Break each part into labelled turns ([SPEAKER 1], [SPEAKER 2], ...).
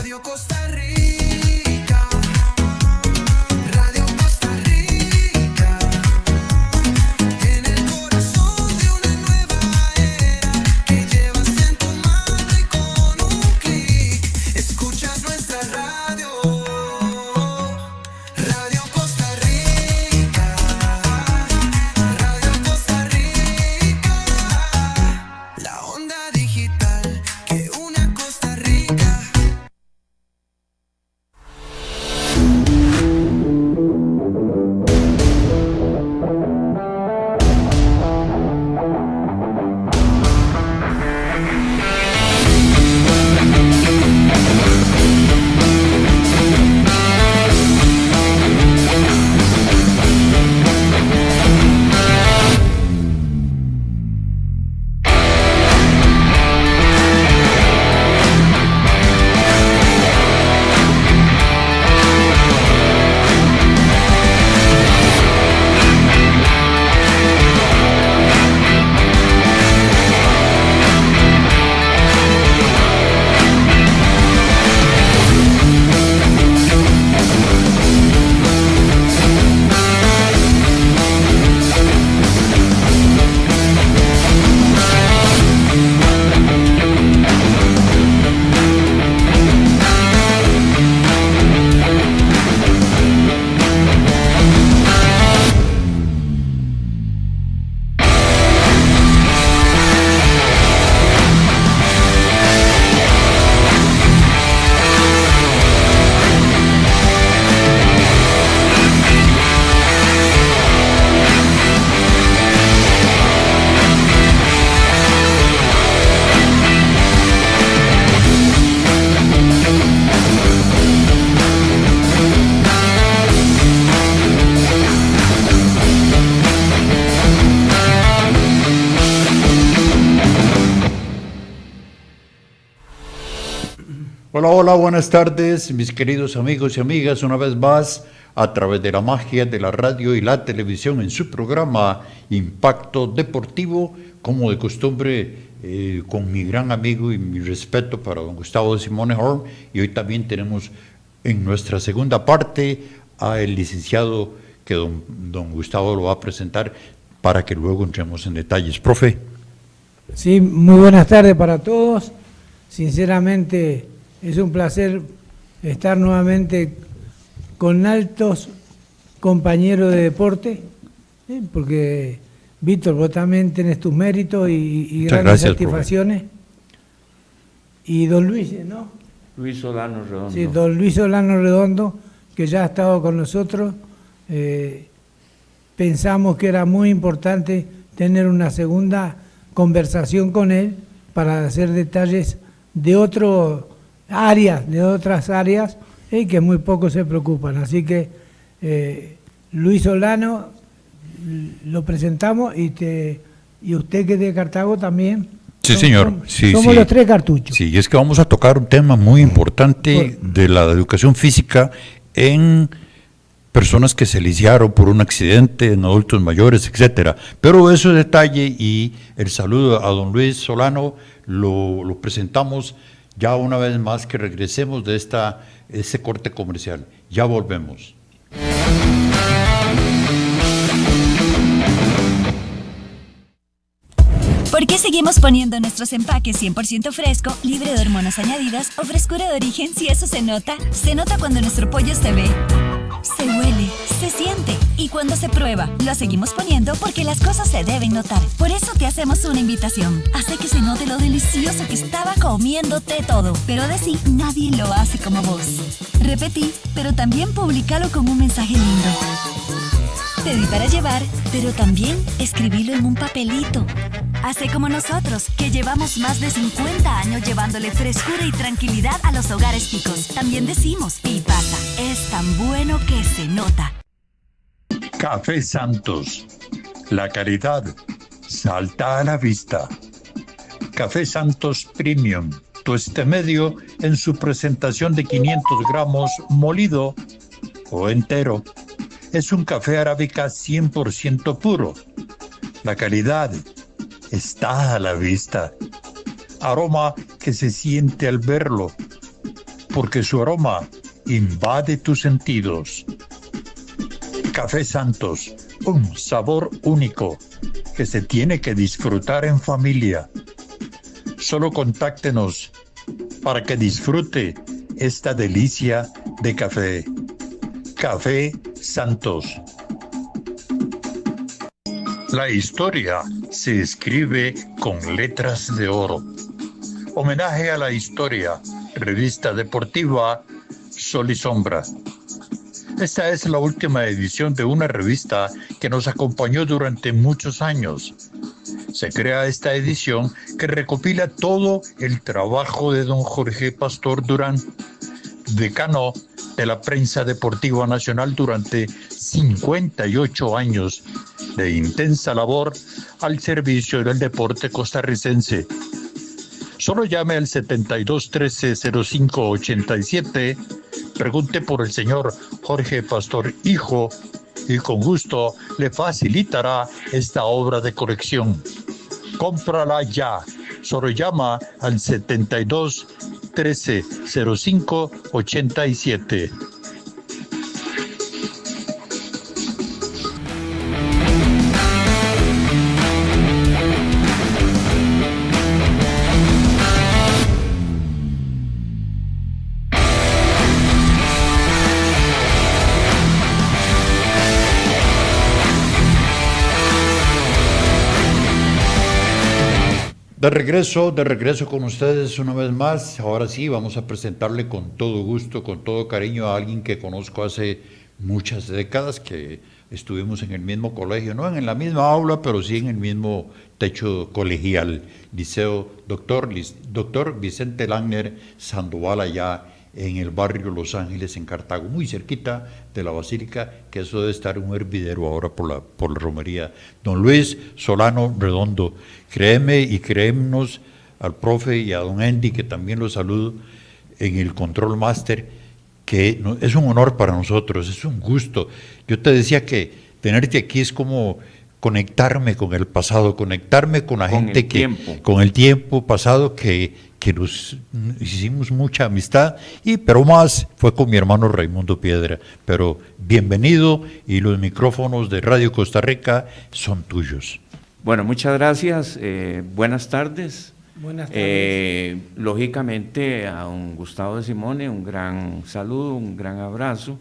[SPEAKER 1] Radio Costa Rica, Radio Costa Rica, en el corazón de una nueva era que llevas en tu mano y con un clic escuchas nuestra radio, Radio Costa Rica, Radio Costa Rica, la onda digital que une a Costa Rica.
[SPEAKER 2] Hola, hola, buenas tardes, mis queridos amigos y amigas, una vez más, a través de la magia de la radio y la televisión en su programa Impacto Deportivo, como de costumbre, con mi gran amigo y mi respeto para don Gustavo Simone Horn, y hoy también tenemos en nuestra segunda parte al licenciado que don Gustavo lo va a presentar para que luego entremos en detalles. Profe.
[SPEAKER 3] Sí, muy buenas tardes para todos. Sinceramente, es un placer estar nuevamente con altos compañeros de deporte, porque Víctor, vos también tenés tus méritos y grandes
[SPEAKER 2] gracias,
[SPEAKER 3] satisfacciones.
[SPEAKER 2] profe.
[SPEAKER 3] Y don Luis, ¿no?
[SPEAKER 4] Luis Solano Redondo.
[SPEAKER 3] Sí, don Luis Solano Redondo, que ya ha estado con nosotros. Pensamos que era muy importante tener una segunda conversación con él para hacer detalles de otras áreas que muy pocos se preocupan. Así que Luis Solano lo presentamos y usted que es de Cartago también.
[SPEAKER 2] Sí, señor. Sí,
[SPEAKER 3] somos
[SPEAKER 2] sí.
[SPEAKER 3] los tres cartuchos.
[SPEAKER 2] Sí, es que vamos a tocar un tema muy importante de la educación física en personas que se lisiaron por un accidente, en adultos mayores, etcétera. Pero ese detalle y el saludo a don Luis Solano lo presentamos ya una vez más que regresemos de ese corte comercial. Ya volvemos.
[SPEAKER 5] ¿Por qué seguimos poniendo nuestros empaques 100% fresco, libre de hormonas añadidas o frescura de origen si eso se nota? Se nota cuando nuestro pollo se ve, se huele, se siente y cuando se prueba. Lo seguimos poniendo porque las cosas se deben notar. Por eso te hacemos una invitación. Hace que se note lo delicioso que estaba comiéndote todo. Pero de sí, nadie lo hace como vos. Repetí, pero también publicalo con un mensaje lindo. Pedí para llevar, pero también escribilo en un papelito. Hace como nosotros, que llevamos más de 50 años llevándole frescura y tranquilidad a los hogares ticos. También decimos, y pasa, es tan bueno que se nota.
[SPEAKER 2] Café Santos. La calidad salta a la vista. Café Santos Premium. Tueste medio en su presentación de 500 gramos molido o entero. Es un café arábica 100% puro. La calidad está a la vista. Aroma que se siente al verlo. porque su aroma invade tus sentidos. Café Santos, un sabor único que se tiene que disfrutar en familia. Solo contáctenos para que disfrute esta delicia de café. Café Santos. La historia se escribe con letras de oro. Homenaje a la historia, revista deportiva Sol y Sombra. Esta es la última edición de una revista que nos acompañó durante muchos años. Se crea esta edición que recopila todo el trabajo de don Jorge Pastor Durán, decano de la prensa deportiva nacional durante 58 años de intensa labor al servicio del deporte costarricense. Solo llame al 7213-0587, pregunte por el señor Jorge Pastor Hijo y con gusto le facilitará esta obra de colección. Cómprala ya. Solo llama al 7213-0587. De regreso con ustedes una vez más. Ahora sí, vamos a presentarle con todo gusto, con todo cariño a alguien que conozco hace muchas décadas, que estuvimos en el mismo colegio, no en la misma aula, pero sí en el mismo techo colegial, Liceo Doctor Vicente Langner Sandoval, allá en el barrio Los Ángeles, en Cartago, muy cerquita de la Basílica, que eso debe estar un hervidero ahora por la romería. Don Luis Solano Redondo, créeme y créenos al profe y a don Andy, que también los saludo en el Control Master, que es un honor para nosotros, es un gusto. Yo te decía que tenerte aquí es como conectarme con el pasado, conectarme con la gente con el tiempo pasado que nos hicimos mucha amistad, pero más fue con mi hermano Raimundo Piedra. Pero bienvenido, y los micrófonos de Radio Costa Rica son tuyos.
[SPEAKER 4] Bueno, muchas gracias, buenas tardes.
[SPEAKER 3] Buenas tardes.
[SPEAKER 4] Lógicamente a don Gustavo de Simone, un gran saludo, un gran abrazo.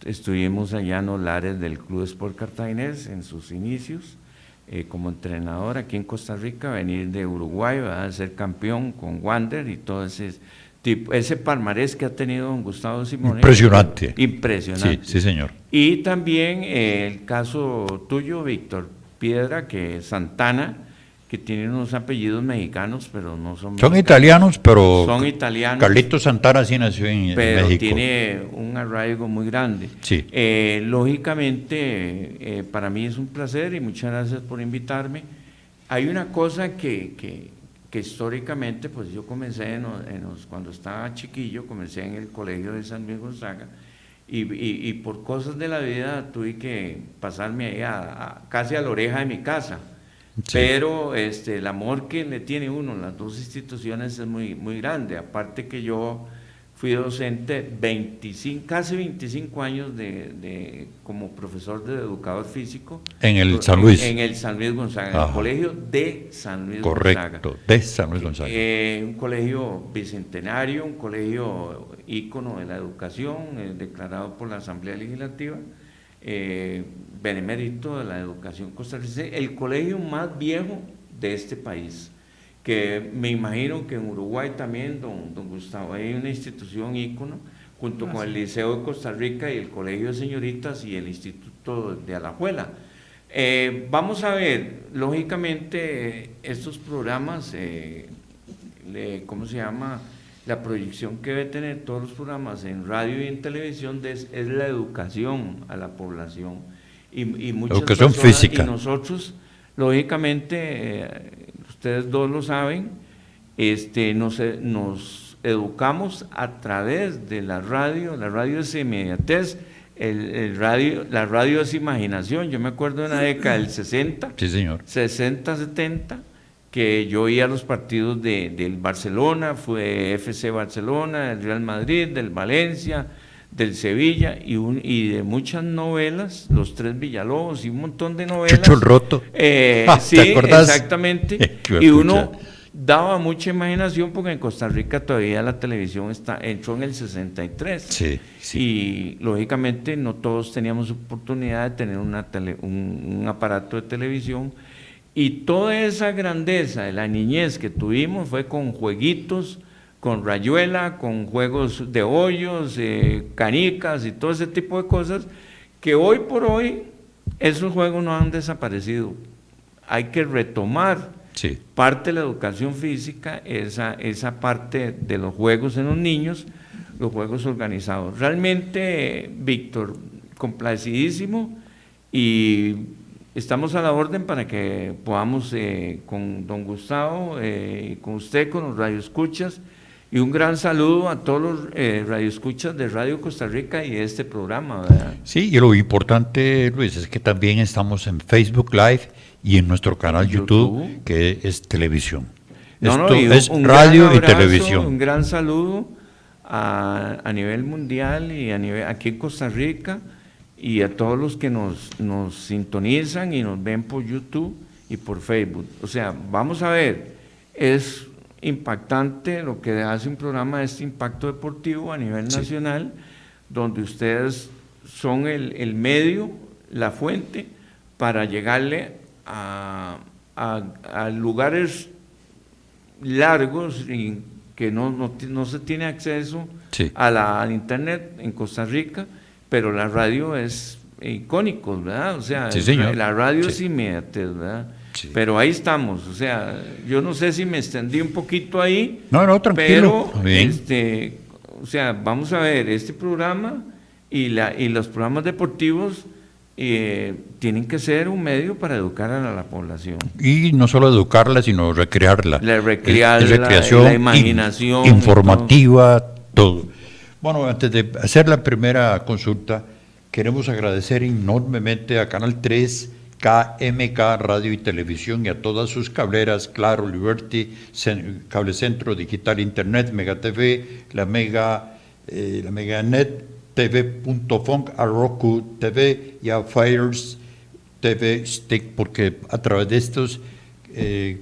[SPEAKER 4] Estuvimos allá en los lares del Club Sport Cartaginés en sus inicios, como entrenador aquí en Costa Rica, venir de Uruguay, va a ser campeón con Wander y todo ese palmarés que ha tenido don Gustavo Simone.
[SPEAKER 2] Impresionante.
[SPEAKER 4] Impresionante.
[SPEAKER 2] Sí, señor.
[SPEAKER 4] Y también el caso tuyo, Víctor Piedra, que es Santana, que tiene unos apellidos mexicanos, pero no son mexicanos.
[SPEAKER 2] Son italianos, pero
[SPEAKER 4] son italianos.
[SPEAKER 2] Carlitos Santana sí nació en México.
[SPEAKER 4] Pero tiene un arraigo muy grande.
[SPEAKER 2] Sí.
[SPEAKER 4] Lógicamente, para mí es un placer y muchas gracias por invitarme. Hay una cosa que históricamente, pues yo comencé cuando estaba chiquillo, comencé en el colegio de San Luis Gonzaga, y por cosas de la vida tuve que pasarme ahí casi a la oreja de mi casa. Sí. Pero el amor que le tiene uno a las dos instituciones es muy, muy grande. Aparte que yo fui docente casi 25 años como profesor de educador físico.
[SPEAKER 2] En el San Luis.
[SPEAKER 4] En el San Luis Gonzaga, en el colegio de San Luis Gonzaga.
[SPEAKER 2] Correcto, de San Luis Gonzaga.
[SPEAKER 4] Un colegio bicentenario, un colegio ícono de la educación, declarado por la Asamblea Legislativa. Benemérito de la educación costarricense, el colegio más viejo de este país, que me imagino que en Uruguay también, don Gustavo, hay una institución ícono, junto con el Liceo de Costa Rica y el Colegio de Señoritas y el Instituto de Alajuela. Vamos a ver, lógicamente, estos programas, ¿cómo se llama? La proyección que debe tener todos los programas en radio y en televisión es la educación a la población. Y muchas
[SPEAKER 2] educación
[SPEAKER 4] personas,
[SPEAKER 2] física.
[SPEAKER 4] Y nosotros, lógicamente, ustedes dos lo saben, nos educamos a través de la radio es inmediatez, la radio es imaginación. Yo me acuerdo de una década del 60,
[SPEAKER 2] sí, señor.
[SPEAKER 4] 60, 70, que yo oía los partidos del Barcelona, fue FC Barcelona, del Real Madrid, del Valencia, del Sevilla y de muchas novelas, Los Tres Villalobos y un montón de novelas.
[SPEAKER 2] Chucho el Roto.
[SPEAKER 4] Sí,
[SPEAKER 2] ¿te acordás?
[SPEAKER 4] exactamente.
[SPEAKER 2] Qué
[SPEAKER 4] Y uno
[SPEAKER 2] pucha.
[SPEAKER 4] daba mucha imaginación porque en Costa Rica todavía la televisión entró en el 63.
[SPEAKER 2] Sí, sí.
[SPEAKER 4] Y lógicamente no todos teníamos oportunidad de tener un aparato de televisión. Y toda esa grandeza de la niñez que tuvimos fue con jueguitos, con rayuela, con juegos de hoyos, canicas y todo ese tipo de cosas, que hoy por hoy esos juegos no han desaparecido. Hay que retomar
[SPEAKER 2] Sí.
[SPEAKER 4] parte de la educación física, esa parte de los juegos en los niños, los juegos organizados. Realmente, Víctor, complacidísimo y estamos a la orden para que podamos con don Gustavo, con usted, con los radioescuchas, y un gran saludo a todos los radioescuchas de Radio Costa Rica y de este programa, ¿verdad?
[SPEAKER 2] Sí, y lo importante, Luis, es que también estamos en Facebook Live y en nuestro canal YouTube, que es televisión. Esto
[SPEAKER 4] Y
[SPEAKER 2] es
[SPEAKER 4] un
[SPEAKER 2] radio
[SPEAKER 4] gran
[SPEAKER 2] y
[SPEAKER 4] abrazo,
[SPEAKER 2] televisión.
[SPEAKER 4] Un gran saludo a nivel mundial y aquí en Costa Rica y a todos los que nos sintonizan y nos ven por YouTube y por Facebook. O sea, vamos a ver, es impactante lo que hace un programa de este impacto deportivo a nivel nacional, donde ustedes son el medio, la fuente, para llegarle a lugares largos y que no se tiene acceso al internet en Costa Rica, pero la radio es icónico, ¿verdad? O sea, la radio es inmediatez, ¿verdad? Sí. Pero ahí estamos, o sea, yo no sé si me extendí un poquito ahí,
[SPEAKER 2] no, tranquilo,
[SPEAKER 4] pero o sea, vamos a ver, este programa y los programas deportivos tienen que ser un medio para educar a la población.
[SPEAKER 2] Y no solo educarla, sino recrearla.
[SPEAKER 4] Recreación, la imaginación.
[SPEAKER 2] Informativa, todo. Bueno, antes de hacer la primera consulta, queremos agradecer enormemente a Canal 3, KMK Radio y Televisión y a todas sus cableras, Claro, Liberty, Cable Centro, Digital Internet, Mega TV, la Meganet, TV.funk, a Roku TV y a Fires TV Stick, porque a través de estos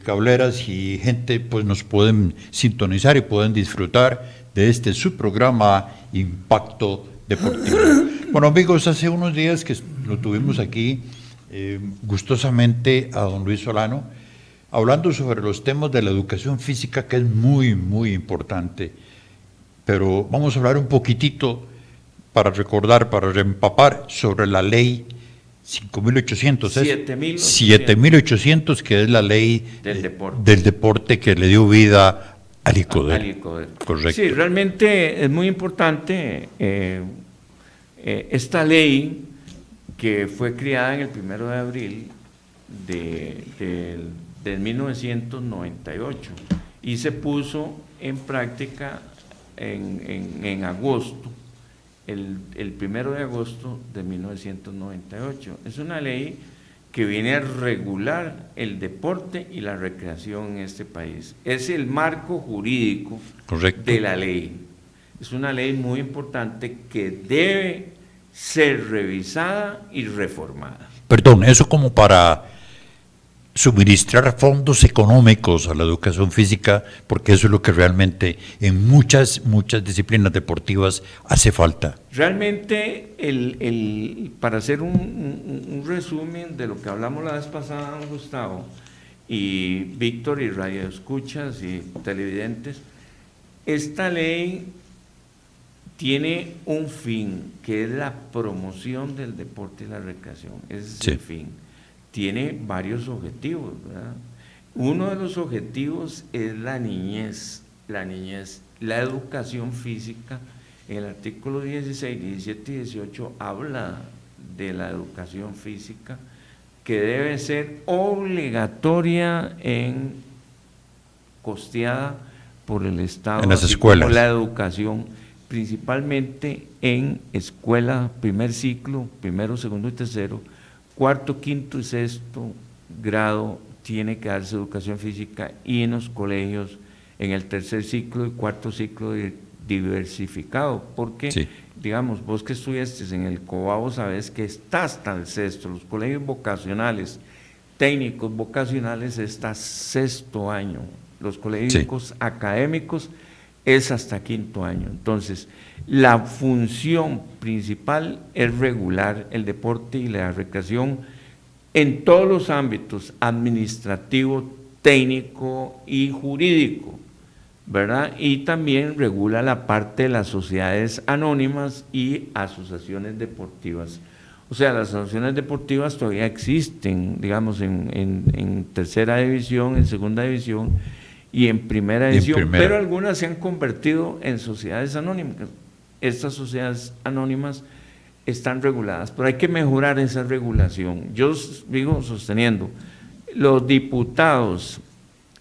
[SPEAKER 2] cableras y gente pues nos pueden sintonizar y pueden disfrutar de este subprograma Impacto Deportivo. Bueno, amigos, hace unos días que lo tuvimos aquí gustosamente a don Luis Solano hablando sobre los temas de la educación física, que es muy, muy importante, pero vamos a hablar un poquitito para recordar, para reempapar sobre la ley 5.800, 7.800, que es la ley del deporte que le dio vida al ICODER.
[SPEAKER 4] Correcto. Sí, realmente es muy importante esta ley que fue creada en el 1 de abril de 1998 y se puso en práctica en agosto. El 1 de agosto de 1998. Es una ley que viene a regular el deporte y la recreación en este país. Es el marco jurídico de la ley. Es una ley muy importante que debe ser revisada y reformada.
[SPEAKER 2] Perdón, eso como para suministrar fondos económicos a la educación física, porque eso es lo que realmente en muchas disciplinas deportivas hace falta.
[SPEAKER 4] Realmente, para hacer un resumen de lo que hablamos la vez pasada, don Gustavo, y Víctor y radioescuchas y televidentes, esta ley tiene un fin, que es la promoción del deporte y la recreación. Ese es el fin. Tiene varios objetivos, ¿verdad? Uno de los objetivos es la niñez, la educación física. En el artículo 16, 17 y 18 habla de la educación física que debe ser obligatoria costeada por el Estado.
[SPEAKER 2] En las escuelas.
[SPEAKER 4] La educación, principalmente en escuela, primer ciclo, primero, segundo y tercero, cuarto, quinto y sexto grado tiene que darse educación física y en los colegios, en el tercer ciclo y cuarto ciclo diversificado, porque,
[SPEAKER 2] Sí.
[SPEAKER 4] digamos, vos que estudiaste en el Cobao sabes que está hasta el sexto, los colegios vocacionales, técnicos vocacionales está sexto año, los colegios académicos es hasta quinto año. Entonces, la función principal es regular el deporte y la recreación en todos los ámbitos, administrativo, técnico y jurídico, ¿verdad? Y también regula la parte de las sociedades anónimas y asociaciones deportivas. O sea, las asociaciones deportivas todavía existen, digamos, en tercera división, en segunda división y en primera división, pero algunas se han convertido en sociedades anónimas. Estas sociedades anónimas están reguladas, pero hay que mejorar esa regulación. Yo digo sosteniendo, los diputados,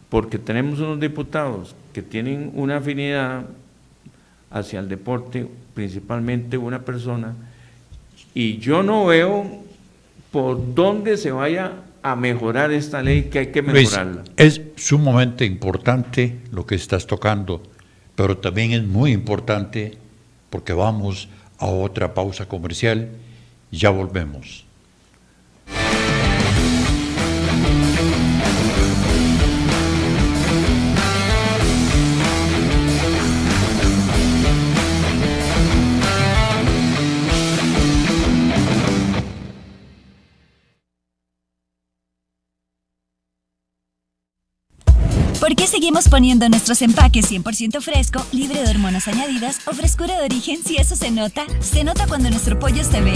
[SPEAKER 4] porque tenemos unos diputados que tienen una afinidad hacia el deporte, principalmente una persona, y yo no veo por dónde se vaya a mejorar esta ley, que hay que mejorarla.
[SPEAKER 2] Luis, es sumamente importante lo que estás tocando, pero también es muy importante porque vamos a otra pausa comercial y ya volvemos.
[SPEAKER 5] ¿Por qué seguimos poniendo nuestros empaques 100% fresco, libre de hormonas añadidas o frescura de origen si eso se nota? Se nota cuando nuestro pollo se ve,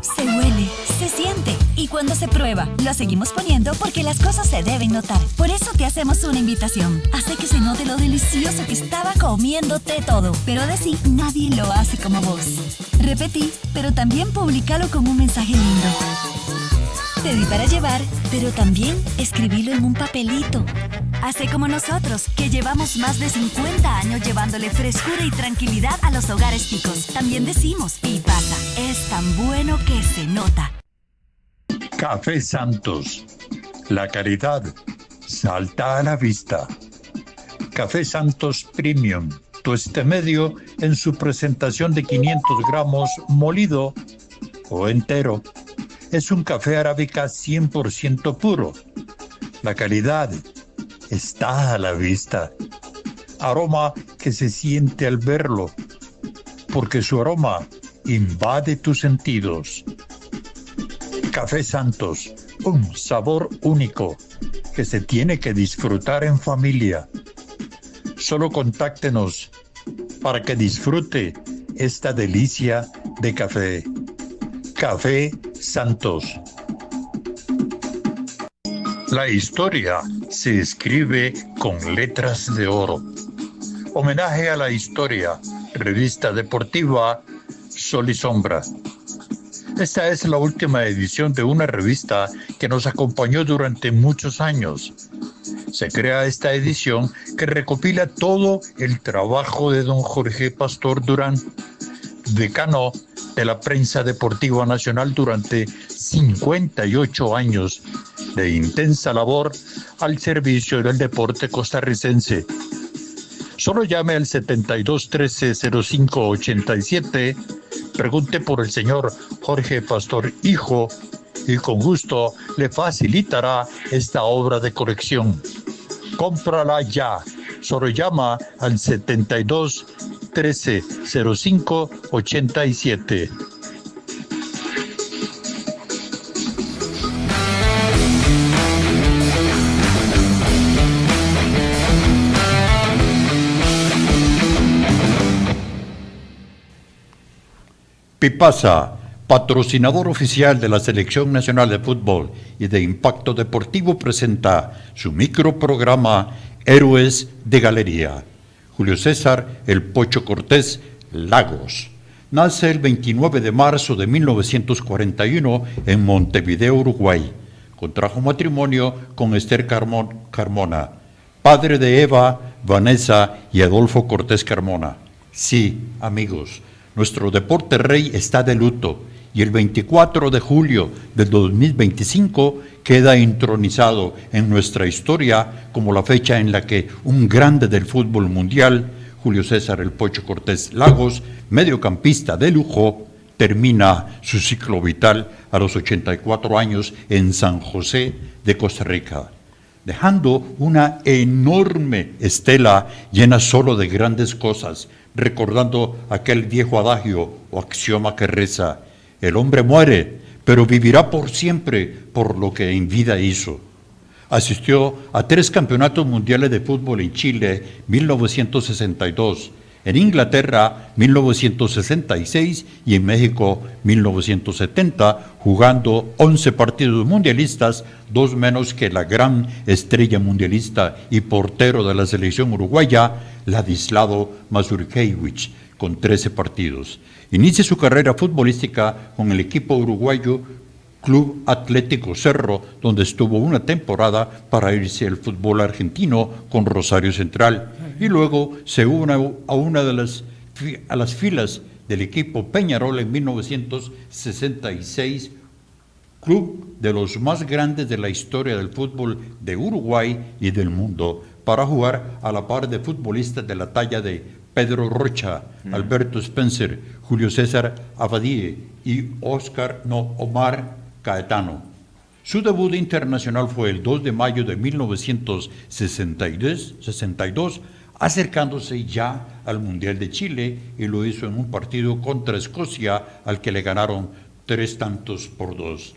[SPEAKER 5] se huele, se siente y cuando se prueba. Lo seguimos poniendo porque las cosas se deben notar. Por eso te hacemos una invitación. Hace que se note lo delicioso que estaba comiéndote todo. Pero de sí, nadie lo hace como vos. Repetí, pero también publicalo con un mensaje lindo. Te di para llevar, pero también escribilo en un papelito. Hace como nosotros, que llevamos más de 50 años llevándole frescura y tranquilidad a los hogares ticos. También decimos, y pasa, es tan bueno que se nota.
[SPEAKER 2] Café Santos. La calidad salta a la vista. Café Santos Premium. Tueste medio en su presentación de 500 gramos molido o entero. Es un café arábica 100% puro. La calidad está a la vista. Aroma que se siente al verlo, porque su aroma invade tus sentidos. Café Santos, un sabor único que se tiene que disfrutar en familia. Solo contáctenos para que disfrute esta delicia de café. Café Santos. La historia se escribe con letras de oro. Homenaje a la historia, revista deportiva Sol y Sombra. Esta es la última edición de una revista que nos acompañó durante muchos años. Se crea esta edición que recopila todo el trabajo de don Jorge Pastor Durán, decano de la prensa deportiva nacional durante 58 años de intensa labor al servicio del deporte costarricense. Solo llame al 7213-0587, pregunte por el señor Jorge Pastor Hijo y con gusto le facilitará esta obra de colección. Cómprala ya. Solo llama al 7213-0587. Pipasa, patrocinador oficial de la Selección Nacional de Fútbol y de Impacto Deportivo, presenta su microprograma Héroes de Galería. Julio César El Pocho Cortés Lagos. Nace el 29 de marzo de 1941 en Montevideo, Uruguay. Contrajo matrimonio con Esther Carmona, padre de Eva, Vanessa y Adolfo Cortés Carmona. Sí, amigos, nuestro deporte rey está de luto y el 24 de julio del 2025 queda entronizado en nuestra historia como la fecha en la que un grande del fútbol mundial, Julio César El Pocho Cortés Lagos, mediocampista de lujo, termina su ciclo vital a los 84 años en San José de Costa Rica, dejando una enorme estela llena solo de grandes cosas, recordando aquel viejo adagio o axioma que reza: el hombre muere, pero vivirá por siempre por lo que en vida hizo. Asistió a 3 campeonatos mundiales de fútbol en Chile, 1962, en Inglaterra, 1966 y en México, 1970, jugando 11 partidos mundialistas, 2 menos que la gran estrella mundialista y portero de la selección uruguaya, Ladislao Mazurkiewicz, con 13 partidos. Inicia su carrera futbolística con el equipo uruguayo Club Atlético Cerro, donde estuvo una temporada para irse al fútbol argentino con Rosario Central, y luego se une a las filas del equipo Peñarol en 1966, club de los más grandes de la historia del fútbol de Uruguay y del mundo, para jugar a la par de futbolistas de la talla de Pedro Rocha, Alberto Spencer, Julio César Abadie y Omar Caetano. Su debut internacional fue el 2 de mayo de 1962, acercándose ya al Mundial de Chile, y lo hizo en un partido contra Escocia al que le ganaron 3-2.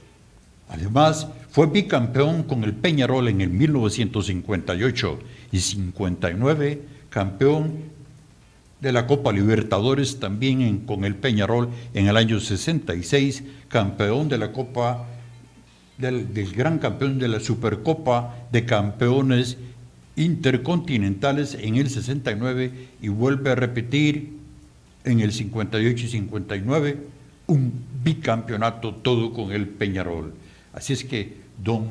[SPEAKER 2] Además, fue bicampeón con el Peñarol en el 1958 y 59, campeón de la Copa Libertadores también con el Peñarol en el año 66, campeón de la Copa, del gran campeón de la Supercopa de Campeones Intercontinentales en el 69, y vuelve a repetir en el 58 y 59 un bicampeonato, todo con el Peñarol. Así es que don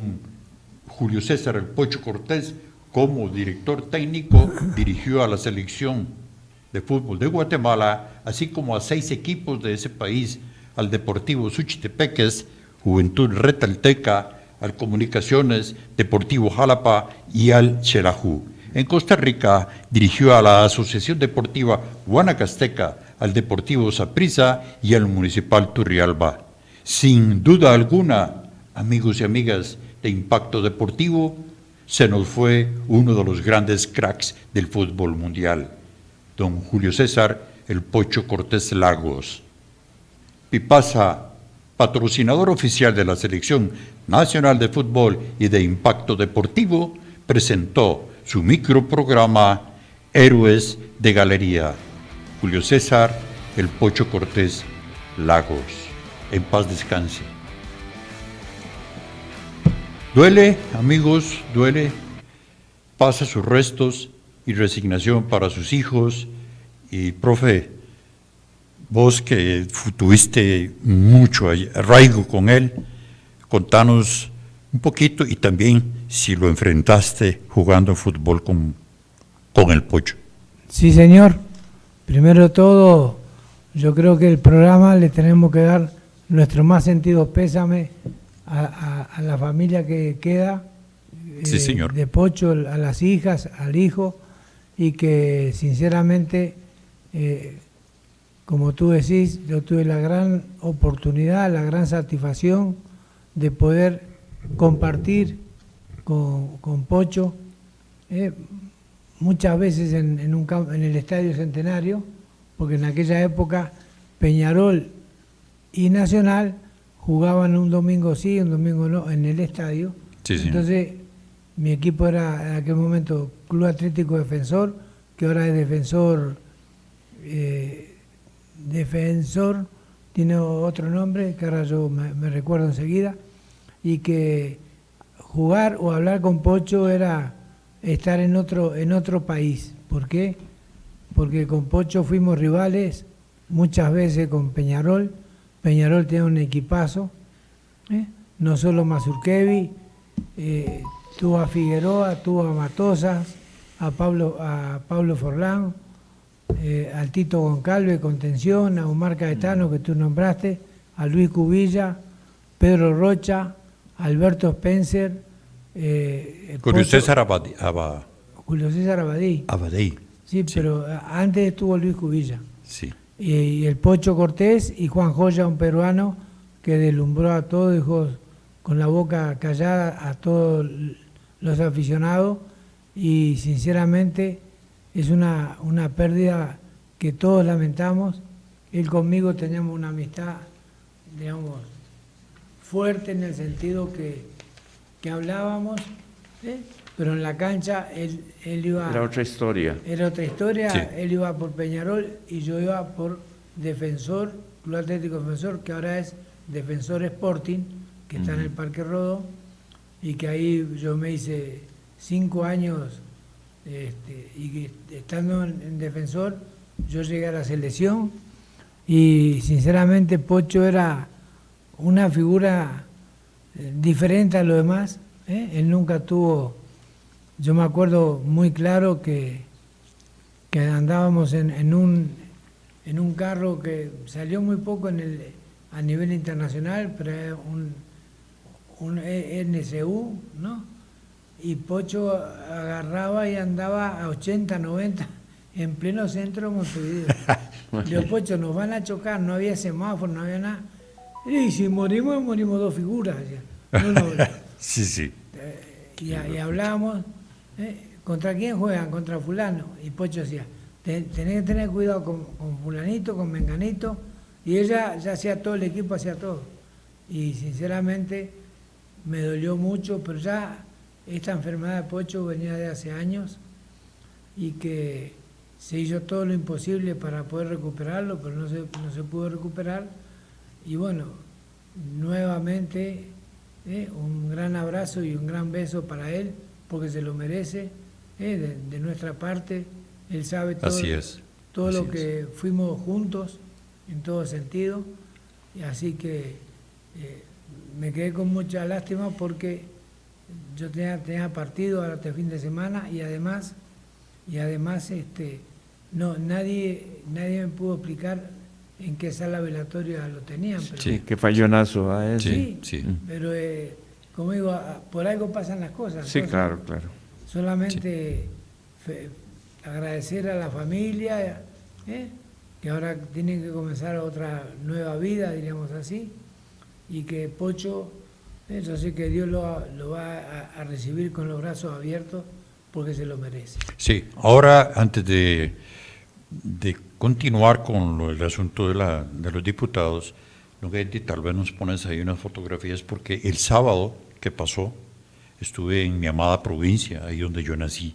[SPEAKER 2] Julio César El Pocho Cortés, como director técnico, dirigió a la selección de fútbol de Guatemala, así como a 6 equipos de ese país: al Deportivo Suchitepeques, Juventud Retalteca, al Comunicaciones, Deportivo Jalapa y al Xelajú. En Costa Rica dirigió a la Asociación Deportiva Guanacasteca, al Deportivo Saprissa y al Municipal Turrialba. Sin duda alguna, amigos y amigas de Impacto Deportivo, se nos fue uno de los grandes cracks del fútbol mundial, don Julio César El Pocho Cortés Lagos. Pipasa, patrocinador oficial de la Selección Nacional de Fútbol y de Impacto Deportivo, presentó su microprograma Héroes de Galería. Julio César El Pocho Cortés Lagos. En paz descanse. Duele, amigos, duele. Pasa sus restos y resignación para sus hijos. Y, profe, vos que tuviste mucho arraigo con él, contanos un poquito, y también si lo enfrentaste jugando fútbol con el Pocho.
[SPEAKER 3] Sí, señor. Primero de todo, yo creo que el programa le tenemos que dar nuestro más sentido pésame a la familia que queda,
[SPEAKER 2] Sí, señor.
[SPEAKER 3] de Pocho, a las hijas, al hijo, y que sinceramente, como tú decís, yo tuve la gran oportunidad, la gran satisfacción de poder compartir con Pocho muchas veces en el Estadio Centenario, porque en aquella época Peñarol y Nacional jugaban un domingo sí, un domingo no, en el estadio.
[SPEAKER 2] Sí, señor.
[SPEAKER 3] Entonces, mi equipo era en aquel momento Club Atlético Defensor, que ahora es Defensor, tiene otro nombre, que ahora yo me recuerdo enseguida, y que jugar o hablar con Pocho era estar en otro país. ¿Por qué? Porque con Pocho fuimos rivales muchas veces con Peñarol. Peñarol tiene un equipazo, no solo Mazurkiewicz, tuvo a Figueroa, tuvo a Matosas, a Pablo Forlán, al Tito Goncalves, contención, a Omar Caetano, que tú nombraste, a Luis Cubilla, Pedro Rocha, Alberto Spencer,
[SPEAKER 2] Julio
[SPEAKER 3] Pocho-
[SPEAKER 2] César
[SPEAKER 3] Julio César Abadí.
[SPEAKER 2] Abadí.
[SPEAKER 3] Sí, pero antes estuvo Luis Cubilla.
[SPEAKER 2] Sí.
[SPEAKER 3] Y el Pocho Cortés y Juan Joya, un peruano que deslumbró a todos, dejó con la boca callada a todos los aficionados, y sinceramente es una pérdida que todos lamentamos. Él conmigo teníamos una amistad, digamos, fuerte en el sentido que hablábamos, ¿eh? Pero en la cancha él iba...
[SPEAKER 4] Era otra historia.
[SPEAKER 3] Era otra historia,
[SPEAKER 2] Sí.
[SPEAKER 3] él iba por Peñarol y yo iba por Defensor, Club Atlético Defensor, que ahora es Defensor Sporting, que está en el Parque Rodó, y que ahí yo me hice 5 años, y que estando en Defensor, yo llegué a la selección, y sinceramente Pocho era una figura diferente a los demás, ¿eh? Él nunca tuvo... Yo me acuerdo muy claro que andábamos en un carro que salió muy poco a nivel internacional, pero era un NSU, ¿no? Y Pocho agarraba y andaba a 80, 90 en pleno centro de Montevideo. Digo, Pocho, nos van a chocar, no había semáforo, no había nada. Y si morimos, morimos 2 figuras. Ya. No,
[SPEAKER 2] Sí, sí.
[SPEAKER 3] y hablábamos, ¿contra quién juegan? Contra fulano. Y Pocho decía, tenés que tener cuidado con fulanito, con menganito. Y ella ya hacía todo, el equipo hacía todo. Y sinceramente me dolió mucho, pero ya esta enfermedad de Pocho venía de hace años, y que se hizo todo lo imposible para poder recuperarlo, pero no se pudo recuperar. Y bueno, nuevamente un gran abrazo y un gran beso para él, porque se lo merece, de nuestra parte. Él sabe todo,
[SPEAKER 2] Así es.
[SPEAKER 3] todo
[SPEAKER 2] Así
[SPEAKER 3] lo que fuimos juntos en todo sentido, y así que me quedé con mucha lástima porque yo tenía partido ahora este fin de semana, y además nadie me pudo explicar en qué sala velatoria lo tenían. Pero,
[SPEAKER 4] Sí, qué fallonazo a ese.
[SPEAKER 2] Sí, sí.
[SPEAKER 3] pero como digo, por algo pasan las cosas.
[SPEAKER 4] Sí,
[SPEAKER 3] Entonces,
[SPEAKER 4] claro, claro.
[SPEAKER 3] solamente agradecer a la familia, que ahora tienen que comenzar otra nueva vida, diríamos así, y que Pocho, yo sé que Dios lo va a recibir con los brazos abiertos, porque se lo merece.
[SPEAKER 2] Sí, ahora antes de continuar con el asunto de los diputados, no que tal vez nos pones ahí unas fotografías, porque el sábado que pasó estuve en mi amada provincia, ahí donde yo nací.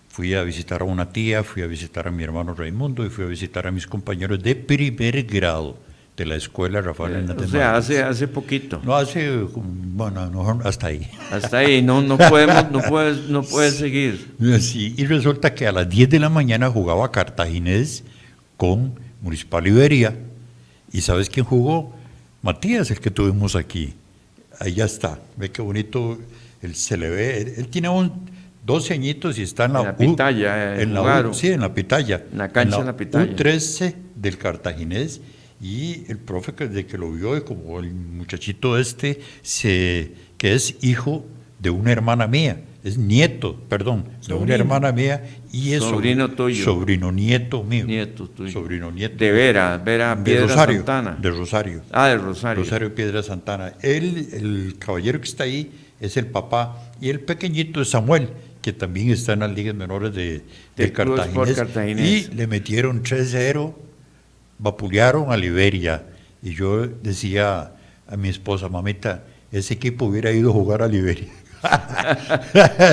[SPEAKER 2] Fui a visitar a una tía, fui a visitar a mi hermano Raimundo y fui a visitar a mis compañeros de primer grado de la escuela Rafael Hernández
[SPEAKER 4] O sea,
[SPEAKER 2] Márquez.
[SPEAKER 4] hace poquito.
[SPEAKER 2] No hace, bueno, no, hasta ahí.
[SPEAKER 4] Hasta ahí, no puedes seguir.
[SPEAKER 2] Sí, y resulta que a las 10 de la mañana jugaba Cartaginés con Municipal Iberia. ¿Y sabes quién jugó? Matías, el que tuvimos aquí. Ahí ya está. Ve qué bonito, se le ve. Él tiene 12 añitos y está en la,
[SPEAKER 4] En la pitaya,
[SPEAKER 2] en la
[SPEAKER 4] jugaron.
[SPEAKER 2] sí, en la pitaya.
[SPEAKER 4] En la cancha en la pitaya.
[SPEAKER 2] U13 del Cartaginés. Y el profe, que desde que lo vio, como el muchachito que es hijo de una hermana mía, es nieto, perdón, de
[SPEAKER 3] Sobrino.
[SPEAKER 2] una hermana mía, y es
[SPEAKER 4] Sobrino tuyo.
[SPEAKER 2] sobrino nieto mío.
[SPEAKER 4] Nieto tuyo.
[SPEAKER 2] Sobrino nieto.
[SPEAKER 4] De Vera
[SPEAKER 2] de
[SPEAKER 4] Piedra
[SPEAKER 2] Rosario,
[SPEAKER 4] Santana.
[SPEAKER 2] de Rosario.
[SPEAKER 4] Ah, de Rosario.
[SPEAKER 2] Rosario Piedra Santana. Él, el caballero que está ahí, es el papá, y el pequeñito es Samuel, que también está en las ligas menores del
[SPEAKER 4] Club Sport Cartaginés.
[SPEAKER 2] Y le metieron 3-0, vapulearon a Liberia. Y yo decía a mi esposa, mamita, ese equipo hubiera ido a jugar a Liberia.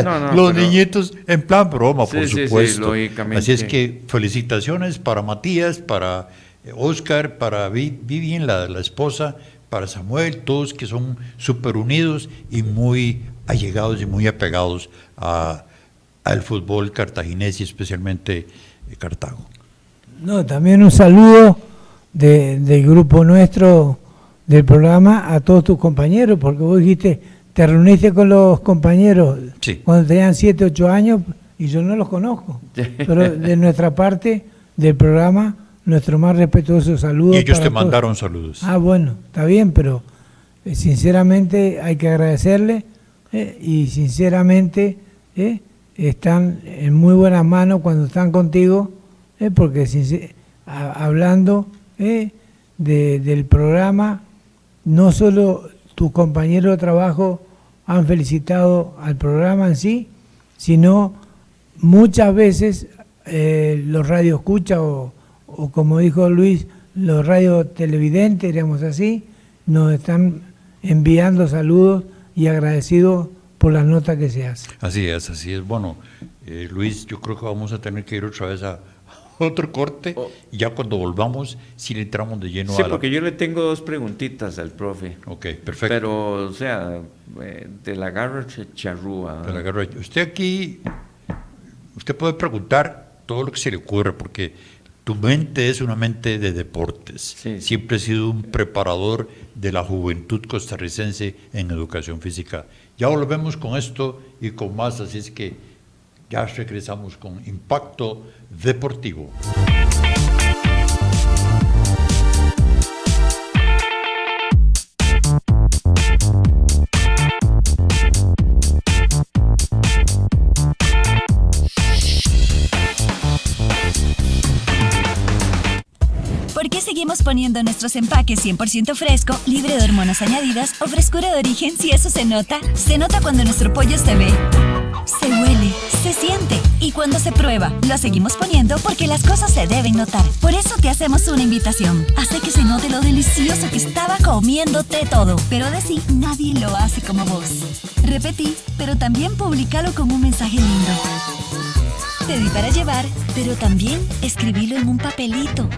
[SPEAKER 4] No,
[SPEAKER 2] Los
[SPEAKER 4] pero-
[SPEAKER 2] niñitos, en plan broma, por
[SPEAKER 4] Sí, sí,
[SPEAKER 2] supuesto.
[SPEAKER 4] lógicamente.
[SPEAKER 2] Así es que felicitaciones para Matías, para Oscar, para Vivian, la esposa, para Samuel, todos que son súper unidos y muy allegados y muy apegados al fútbol cartaginés y especialmente Cartago.
[SPEAKER 3] No, también un saludo del grupo nuestro del programa a todos tus compañeros, porque vos dijiste, te reuniste con los compañeros
[SPEAKER 2] Sí.
[SPEAKER 3] cuando tenían 7, 8 años, y yo no los conozco. Pero de nuestra parte, del programa, nuestro más respetuoso saludo.
[SPEAKER 2] Y ellos
[SPEAKER 3] para
[SPEAKER 2] te
[SPEAKER 3] todos.
[SPEAKER 2] mandaron saludos.
[SPEAKER 3] Ah, bueno, está bien, pero sinceramente hay que agradecerle y sinceramente están en muy buenas manos cuando están contigo, porque hablando del programa, no solo tus compañeros de trabajo han felicitado al programa en sí, sino muchas veces los radioescuchas o como dijo Luis, los radiotelevidentes, digamos así, nos están enviando saludos y agradecidos por las notas que se hacen.
[SPEAKER 2] Así es, así es. Bueno, Luis, yo creo que vamos a tener que ir otra vez a otro corte y ya cuando volvamos, si le entramos de lleno
[SPEAKER 4] Sí,
[SPEAKER 2] a la...
[SPEAKER 4] porque yo le tengo dos preguntitas al profe.
[SPEAKER 2] Ok, perfecto.
[SPEAKER 4] Pero, o sea, de la garra charrúa.
[SPEAKER 2] De la guerra. Usted puede preguntar todo lo que se le ocurra, porque tu mente es una mente de deportes.
[SPEAKER 4] Sí.
[SPEAKER 2] Siempre has sido un preparador de la juventud costarricense en educación física. Ya volvemos con esto y con más, así es que ya regresamos con Impacto Deportivo.
[SPEAKER 5] ¿Por qué seguimos poniendo nuestros empaques 100% fresco, libre de hormonas añadidas o frescura de origen si eso se nota? Se nota cuando nuestro pollo se ve, se huele, se siente y cuando se prueba. Lo seguimos poniendo porque las cosas se deben notar. Por eso te hacemos una invitación. Hace que se note lo delicioso que estaba comiéndote todo. Pero de sí, nadie lo hace como vos. Repetí, pero también publicalo con un mensaje lindo. Te di para llevar, pero también escribilo en un papelito.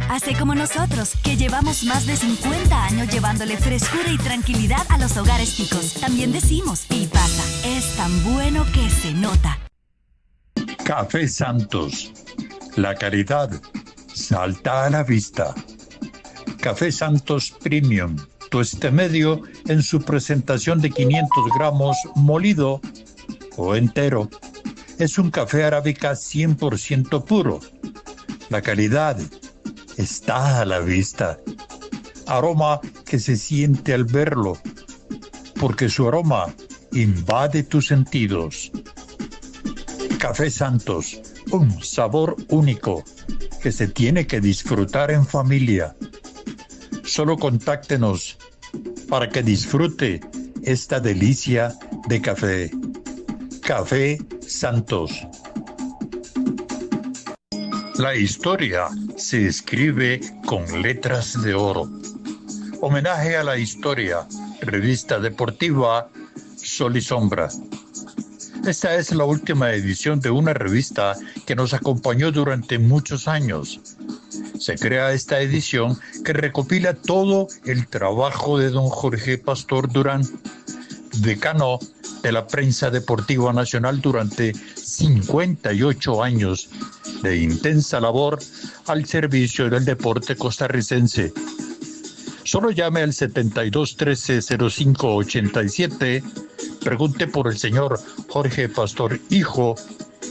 [SPEAKER 5] Hace como nosotros, que llevamos más de 50 años llevándole frescura y tranquilidad a los hogares ticos. También decimos, y pasa, es tan bueno que se nota.
[SPEAKER 2] Café Santos. La calidad salta a la vista. Café Santos Premium. Tueste medio en su presentación de 500 gramos molido o entero. Es un café arábica 100% puro. La calidad está a la vista. Aroma que se siente al verlo, porque su aroma invade tus sentidos. Café Santos, un sabor único que se tiene que disfrutar en familia. Solo contáctenos para que disfrute esta delicia de café. Café Santos. La historia se escribe con letras de oro. Homenaje a la historia, revista deportiva Sol y Sombra. Esta es la última edición de una revista que nos acompañó durante muchos años. Se crea esta edición que recopila todo el trabajo de don Jorge Pastor Durán, decano de la prensa deportiva nacional durante 58 años de intensa labor al servicio del deporte costarricense. Solo llame al 72 13 05 87, pregunte por el señor Jorge Pastor Hijo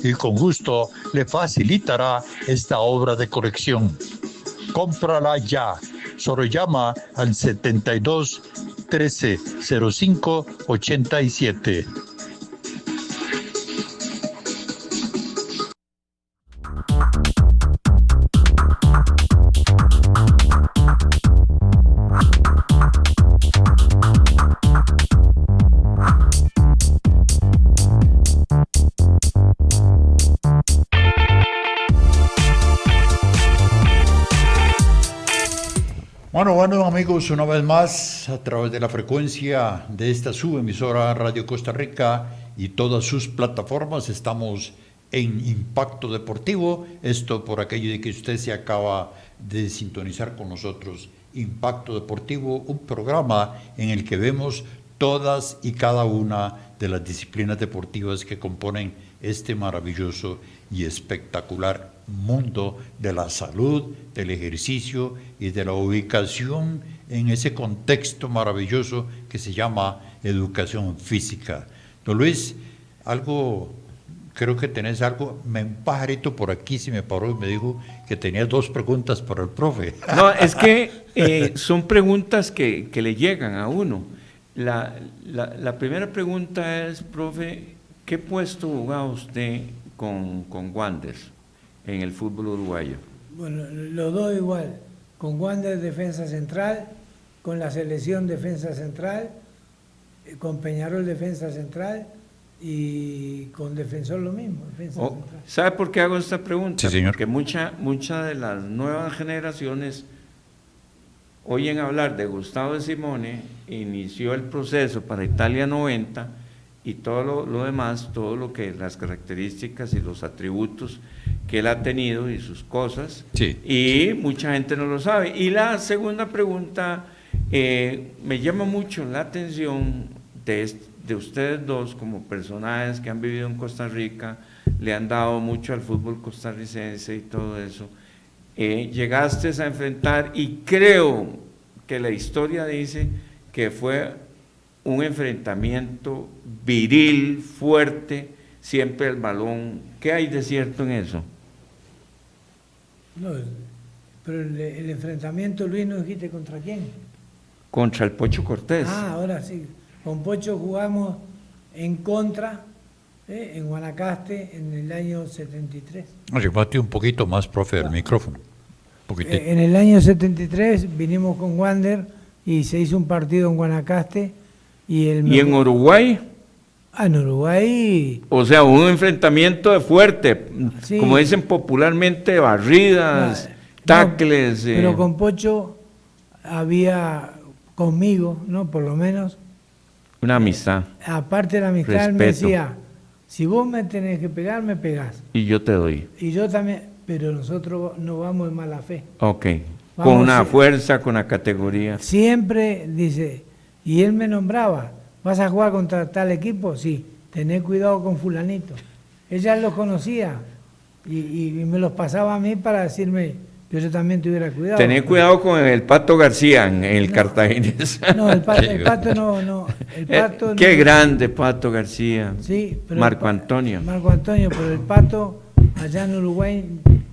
[SPEAKER 2] y con gusto le facilitará esta obra de colección. Cómprala ya. Solo llama al 72 13 05 87. Bueno amigos, una vez más a través de la frecuencia de esta subemisora Radio Costa Rica y todas sus plataformas estamos en Impacto Deportivo, esto por aquello de que usted se acaba de sintonizar con nosotros. Impacto Deportivo, un programa en el que vemos todas y cada una de las disciplinas deportivas que componen este maravilloso y espectacular mundo de la salud, del ejercicio y de la ubicación en ese contexto maravilloso que se llama educación física. Don Luis, algo creo que tenés algo, un pajarito por aquí se me paró y me dijo que tenías 2 preguntas para el profe.
[SPEAKER 4] No, es que son preguntas que le llegan a uno. La primera pregunta es, profe, ¿qué puesto jugaba usted con Wander en el fútbol uruguayo?
[SPEAKER 3] Bueno, los dos igual. Con Wander defensa central, con la selección defensa central, con Peñarol defensa central y con Defensor lo mismo, defensa central.
[SPEAKER 4] ¿Sabe por qué hago esta pregunta?
[SPEAKER 2] Sí, señor.
[SPEAKER 4] Porque muchas de las nuevas generaciones oyen hablar de Gustavo de Simone, inició el proceso para Italia 90 y todo lo demás, todo lo que las características y los atributos que él ha tenido y sus cosas,
[SPEAKER 2] Sí.
[SPEAKER 4] Y mucha gente no lo sabe. Y la segunda pregunta, me llama mucho la atención de ustedes dos como personajes que han vivido en Costa Rica, le han dado mucho al fútbol costarricense y todo eso. Llegaste a enfrentar, y creo que la historia dice que fue un enfrentamiento viril, fuerte, siempre el balón. ¿Qué hay de cierto en eso?
[SPEAKER 3] No, pero el enfrentamiento, Luis, ¿no dijiste contra quién?
[SPEAKER 4] Contra el Pocho Cortés.
[SPEAKER 3] Ah, ahora sí. Con Pocho jugamos en contra, en Guanacaste, en el año 73.
[SPEAKER 2] Llévate un poquito más, profe, del micrófono. Poquitito.
[SPEAKER 3] En el año 73 vinimos con Wander y se hizo un partido en Guanacaste. ¿Y
[SPEAKER 4] en Uruguay?
[SPEAKER 3] En Uruguay.
[SPEAKER 4] O sea, un enfrentamiento de fuerte,
[SPEAKER 3] Sí.
[SPEAKER 4] como dicen popularmente, barridas,
[SPEAKER 3] No,
[SPEAKER 4] tacles.
[SPEAKER 3] Pero con Pocho había conmigo, ¿no? Por lo menos.
[SPEAKER 4] Una amistad.
[SPEAKER 3] Aparte de la amistad, él me
[SPEAKER 4] Respeto.
[SPEAKER 3] decía, si vos me tenés que pegar, me pegás.
[SPEAKER 4] Y yo te doy.
[SPEAKER 3] Y yo también, pero nosotros no vamos de mala fe.
[SPEAKER 4] Ok.
[SPEAKER 3] Vamos,
[SPEAKER 4] Con una
[SPEAKER 3] sí.
[SPEAKER 4] fuerza, con una categoría.
[SPEAKER 3] Siempre dice, y él me nombraba, ¿vas a jugar contra tal equipo? Sí, tené cuidado con fulanito. Ella los conocía y me los pasaba a mí para decirme que yo también tuviera cuidado.
[SPEAKER 4] Tené cuidado con el Pato García en el Cartaginés.
[SPEAKER 3] No, el Pato no. El Pato
[SPEAKER 4] Qué
[SPEAKER 3] no.
[SPEAKER 4] grande Pato García.
[SPEAKER 3] Sí, pero
[SPEAKER 4] Marco Antonio.
[SPEAKER 3] Marco Antonio, pero el Pato allá en Uruguay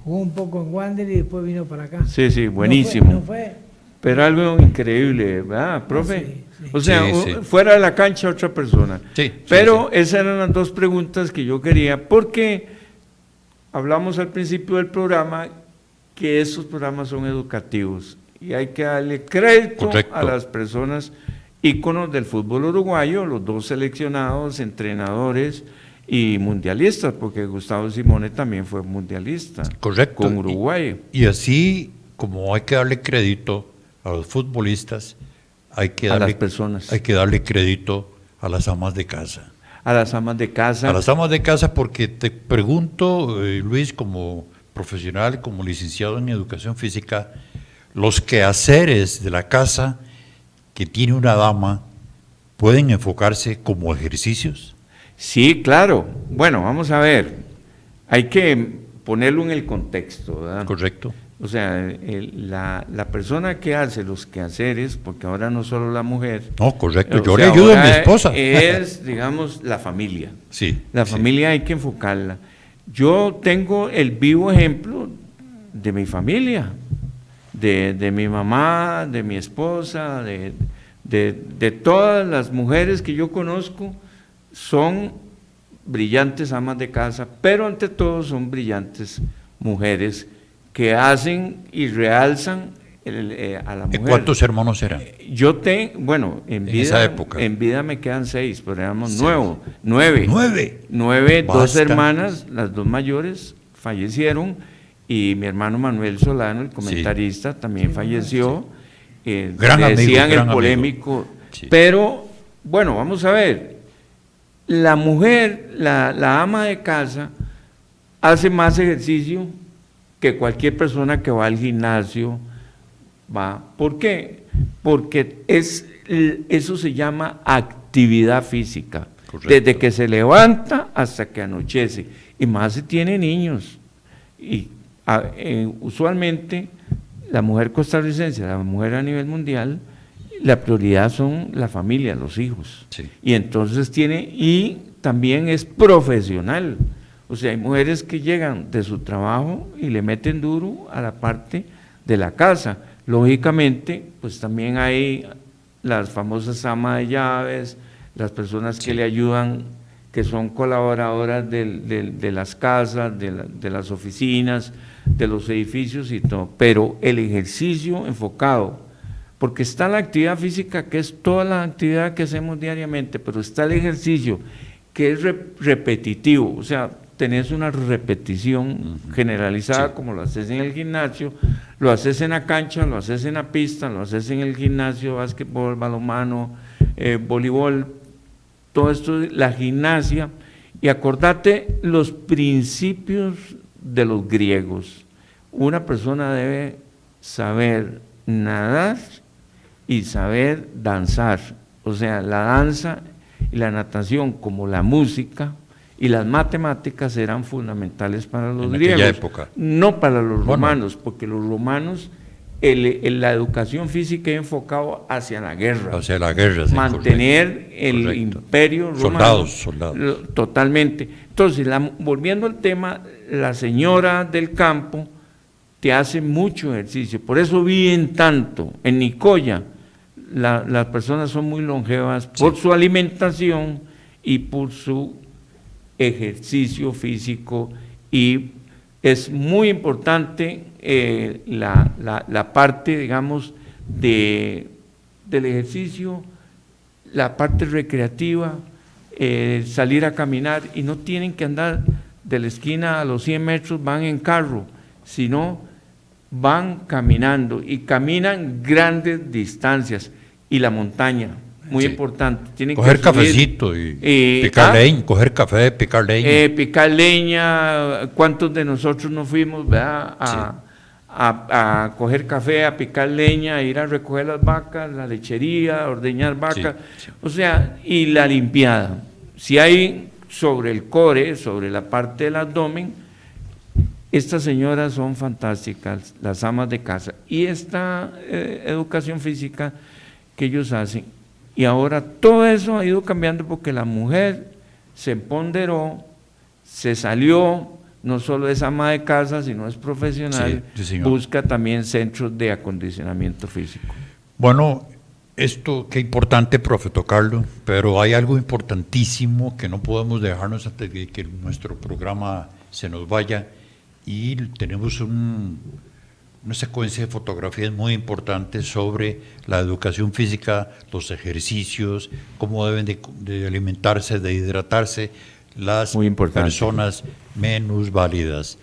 [SPEAKER 3] jugó un poco en Wander y después vino para acá.
[SPEAKER 4] Sí, sí, buenísimo.
[SPEAKER 3] No fue.
[SPEAKER 4] Pero algo increíble, ¿verdad, profe?
[SPEAKER 3] Sí, sí.
[SPEAKER 4] O sea,
[SPEAKER 2] Sí, sí.
[SPEAKER 4] fuera de la cancha otra persona.
[SPEAKER 2] Sí,
[SPEAKER 4] Pero esas eran las 2 preguntas que yo quería, porque hablamos al principio del programa que estos programas son educativos y hay que darle crédito
[SPEAKER 2] Correcto.
[SPEAKER 4] a las personas íconos del fútbol uruguayo, los 2 seleccionados, entrenadores y mundialistas, porque Gustavo Simone también fue mundialista.
[SPEAKER 2] Correcto.
[SPEAKER 4] Con Uruguay.
[SPEAKER 2] Y así como hay que darle crédito a los futbolistas, hay que
[SPEAKER 4] A
[SPEAKER 2] darle,
[SPEAKER 4] las personas.
[SPEAKER 2] hay que darle crédito a las amas de casa.
[SPEAKER 4] A las amas de casa.
[SPEAKER 2] A las amas de casa, porque te pregunto, Luis, como profesional, como licenciado en educación física, los quehaceres de la casa que tiene una dama pueden enfocarse como ejercicios.
[SPEAKER 4] Sí, claro. Bueno, vamos a ver. Hay que ponerlo en el contexto, ¿verdad?
[SPEAKER 2] Correcto.
[SPEAKER 4] O sea, la persona que hace los quehaceres, porque ahora no solo la mujer.
[SPEAKER 2] No, correcto.
[SPEAKER 4] o
[SPEAKER 2] Yo
[SPEAKER 4] sea,
[SPEAKER 2] le ayudo a mi
[SPEAKER 4] ahora
[SPEAKER 2] esposa.
[SPEAKER 4] Es, digamos, la familia.
[SPEAKER 2] Sí.
[SPEAKER 4] La
[SPEAKER 2] sí.
[SPEAKER 4] familia hay que enfocarla. Yo tengo el vivo ejemplo de mi familia, de mi mamá, de mi esposa, de todas las mujeres que yo conozco, son brillantes amas de casa, pero ante todo son brillantes mujeres que hacen y realzan a la mujer.
[SPEAKER 2] ¿Cuántos hermanos eran?
[SPEAKER 4] Yo tengo, bueno, en vida,
[SPEAKER 2] esa época.
[SPEAKER 4] en vida me quedan 6, pero éramos
[SPEAKER 2] 6.
[SPEAKER 4] 9.
[SPEAKER 2] 9.
[SPEAKER 4] 9, 2
[SPEAKER 2] Basta.
[SPEAKER 4] hermanas, las 2 mayores fallecieron, y mi hermano Manuel Solano, el comentarista, también falleció.
[SPEAKER 2] Gran
[SPEAKER 4] le
[SPEAKER 2] amigo,
[SPEAKER 4] decían
[SPEAKER 2] gran
[SPEAKER 4] el polémico.
[SPEAKER 2] amigo. Sí.
[SPEAKER 4] Pero, bueno, vamos a ver. La mujer, la ama de casa, hace más ejercicio que cualquier persona que va al gimnasio va. ¿Por qué? Porque eso se llama actividad física.
[SPEAKER 2] Correcto.
[SPEAKER 4] Desde que se levanta hasta que anochece. Y más si tiene niños. Y usualmente la mujer costarricense, la mujer a nivel mundial, la prioridad son la familia, los hijos.
[SPEAKER 2] Sí.
[SPEAKER 4] Y entonces y también es profesional. O sea, hay mujeres que llegan de su trabajo y le meten duro a la parte de la casa. Lógicamente, pues también hay las famosas amas de llaves, las personas que le ayudan, que son colaboradoras de las casas, de las oficinas, de los edificios y todo. Pero el ejercicio enfocado, porque está la actividad física, que es toda la actividad que hacemos diariamente, pero está el ejercicio, que es repetitivo, o sea, tenés una repetición generalizada, como lo haces en el gimnasio, lo haces en la cancha, lo haces en la pista, lo haces en el gimnasio, básquetbol, balonmano, voleibol, todo esto, la gimnasia, y acordate los principios de los griegos. Una persona debe saber nadar y saber danzar, o sea, la danza y la natación, como la música y las matemáticas, eran fundamentales para los griegos,
[SPEAKER 2] época.
[SPEAKER 4] No para los romanos, porque los romanos, la educación física es enfocado hacia la guerra,
[SPEAKER 2] sí,
[SPEAKER 4] mantener el imperio romano,
[SPEAKER 2] soldados.
[SPEAKER 4] Totalmente. Entonces, volviendo al tema, la señora del campo te hace mucho ejercicio, por eso vi en tanto, en Nicoya, las personas son muy longevas por su alimentación y por su ejercicio físico, y es muy importante la parte, digamos, del ejercicio, la parte recreativa, salir a caminar, y no tienen que andar de la esquina a los 100 metros, van en carro, sino van caminando, y caminan grandes distancias, y la montaña, muy importante. Tienen
[SPEAKER 2] coger
[SPEAKER 4] que subir,
[SPEAKER 2] cafecito y picar leña, coger café, picar leña.
[SPEAKER 4] Picar leña, ¿cuántos de nosotros no fuimos, verdad, a coger café, a picar leña, a ir a recoger las vacas, la lechería, a ordeñar vacas?
[SPEAKER 2] Sí.
[SPEAKER 4] O sea, y la limpiada. Si hay sobre el core, sobre la parte del abdomen, estas señoras son fantásticas, las amas de casa, y esta educación física que ellos hacen. Y ahora todo eso ha ido cambiando, porque la mujer se empoderó, se salió, no solo es ama de casa, sino es profesional,
[SPEAKER 2] sí,
[SPEAKER 4] busca también centros de acondicionamiento físico.
[SPEAKER 2] Bueno, esto qué importante, profe, tocarlo, pero hay algo importantísimo que no podemos dejarnos antes de que nuestro programa se nos vaya, y tenemos una secuencia de fotografías muy importantes sobre la educación física, los ejercicios, cómo deben de alimentarse, de hidratarse las personas menos válidas.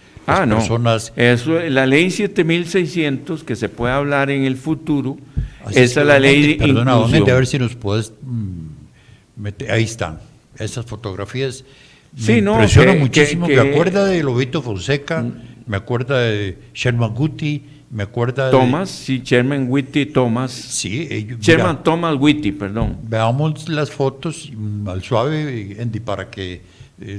[SPEAKER 4] Eso, la ley 7600, que se puede hablar en el futuro, esa es la ley de inclusión.
[SPEAKER 2] A ver si nos puedes meter, ahí están, esas fotografías.
[SPEAKER 4] Sí,
[SPEAKER 2] me impresiona muchísimo, me acuerda de Lobito Fonseca, me acuerda de Sherman Whitty, me acuerda
[SPEAKER 4] Thomas, sí, Sherman Whitty Thomas.
[SPEAKER 2] Sí,
[SPEAKER 4] Sherman Thomas Whitty, perdón.
[SPEAKER 2] Veamos las fotos al suave, Andy, para que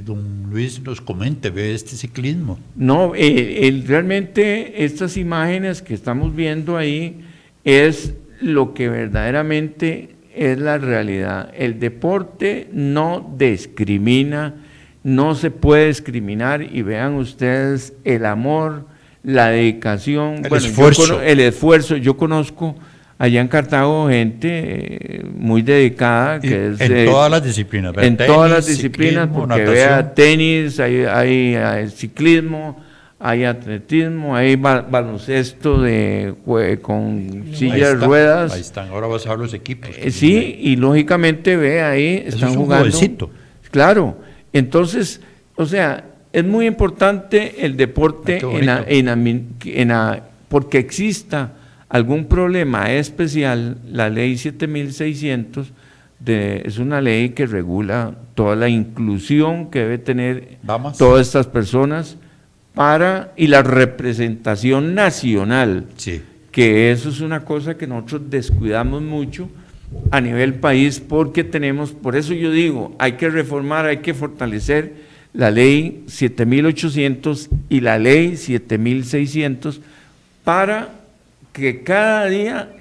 [SPEAKER 2] don Luis nos comente, ve este ciclismo.
[SPEAKER 4] No, realmente estas imágenes que estamos viendo ahí es lo que verdaderamente es la realidad. El deporte no discrimina, no se puede discriminar, y vean ustedes el amor, la dedicación, el esfuerzo. Yo conozco allá en Cartago gente muy dedicada, que es
[SPEAKER 2] en todas las disciplinas,
[SPEAKER 4] en
[SPEAKER 2] tenis,
[SPEAKER 4] todas las disciplinas,
[SPEAKER 2] ciclismo,
[SPEAKER 4] porque
[SPEAKER 2] natación.
[SPEAKER 4] vea tenis, hay ciclismo, hay atletismo, hay baloncesto con sillas de ruedas.
[SPEAKER 2] Ahí están, ahora vas a ver los equipos.
[SPEAKER 4] Sí, y lógicamente ve ahí, están
[SPEAKER 2] es un
[SPEAKER 4] jugando.
[SPEAKER 2] Jovencito.
[SPEAKER 4] Claro, entonces, o sea, es muy importante el deporte porque exista algún problema especial. La ley 7600 es una ley que regula toda la inclusión que debe tener todas estas personas y la representación nacional, que eso es una cosa que nosotros descuidamos mucho a nivel país, porque por eso yo digo, hay que reformar, hay que fortalecer la ley 7800 y la ley 7600 para que cada día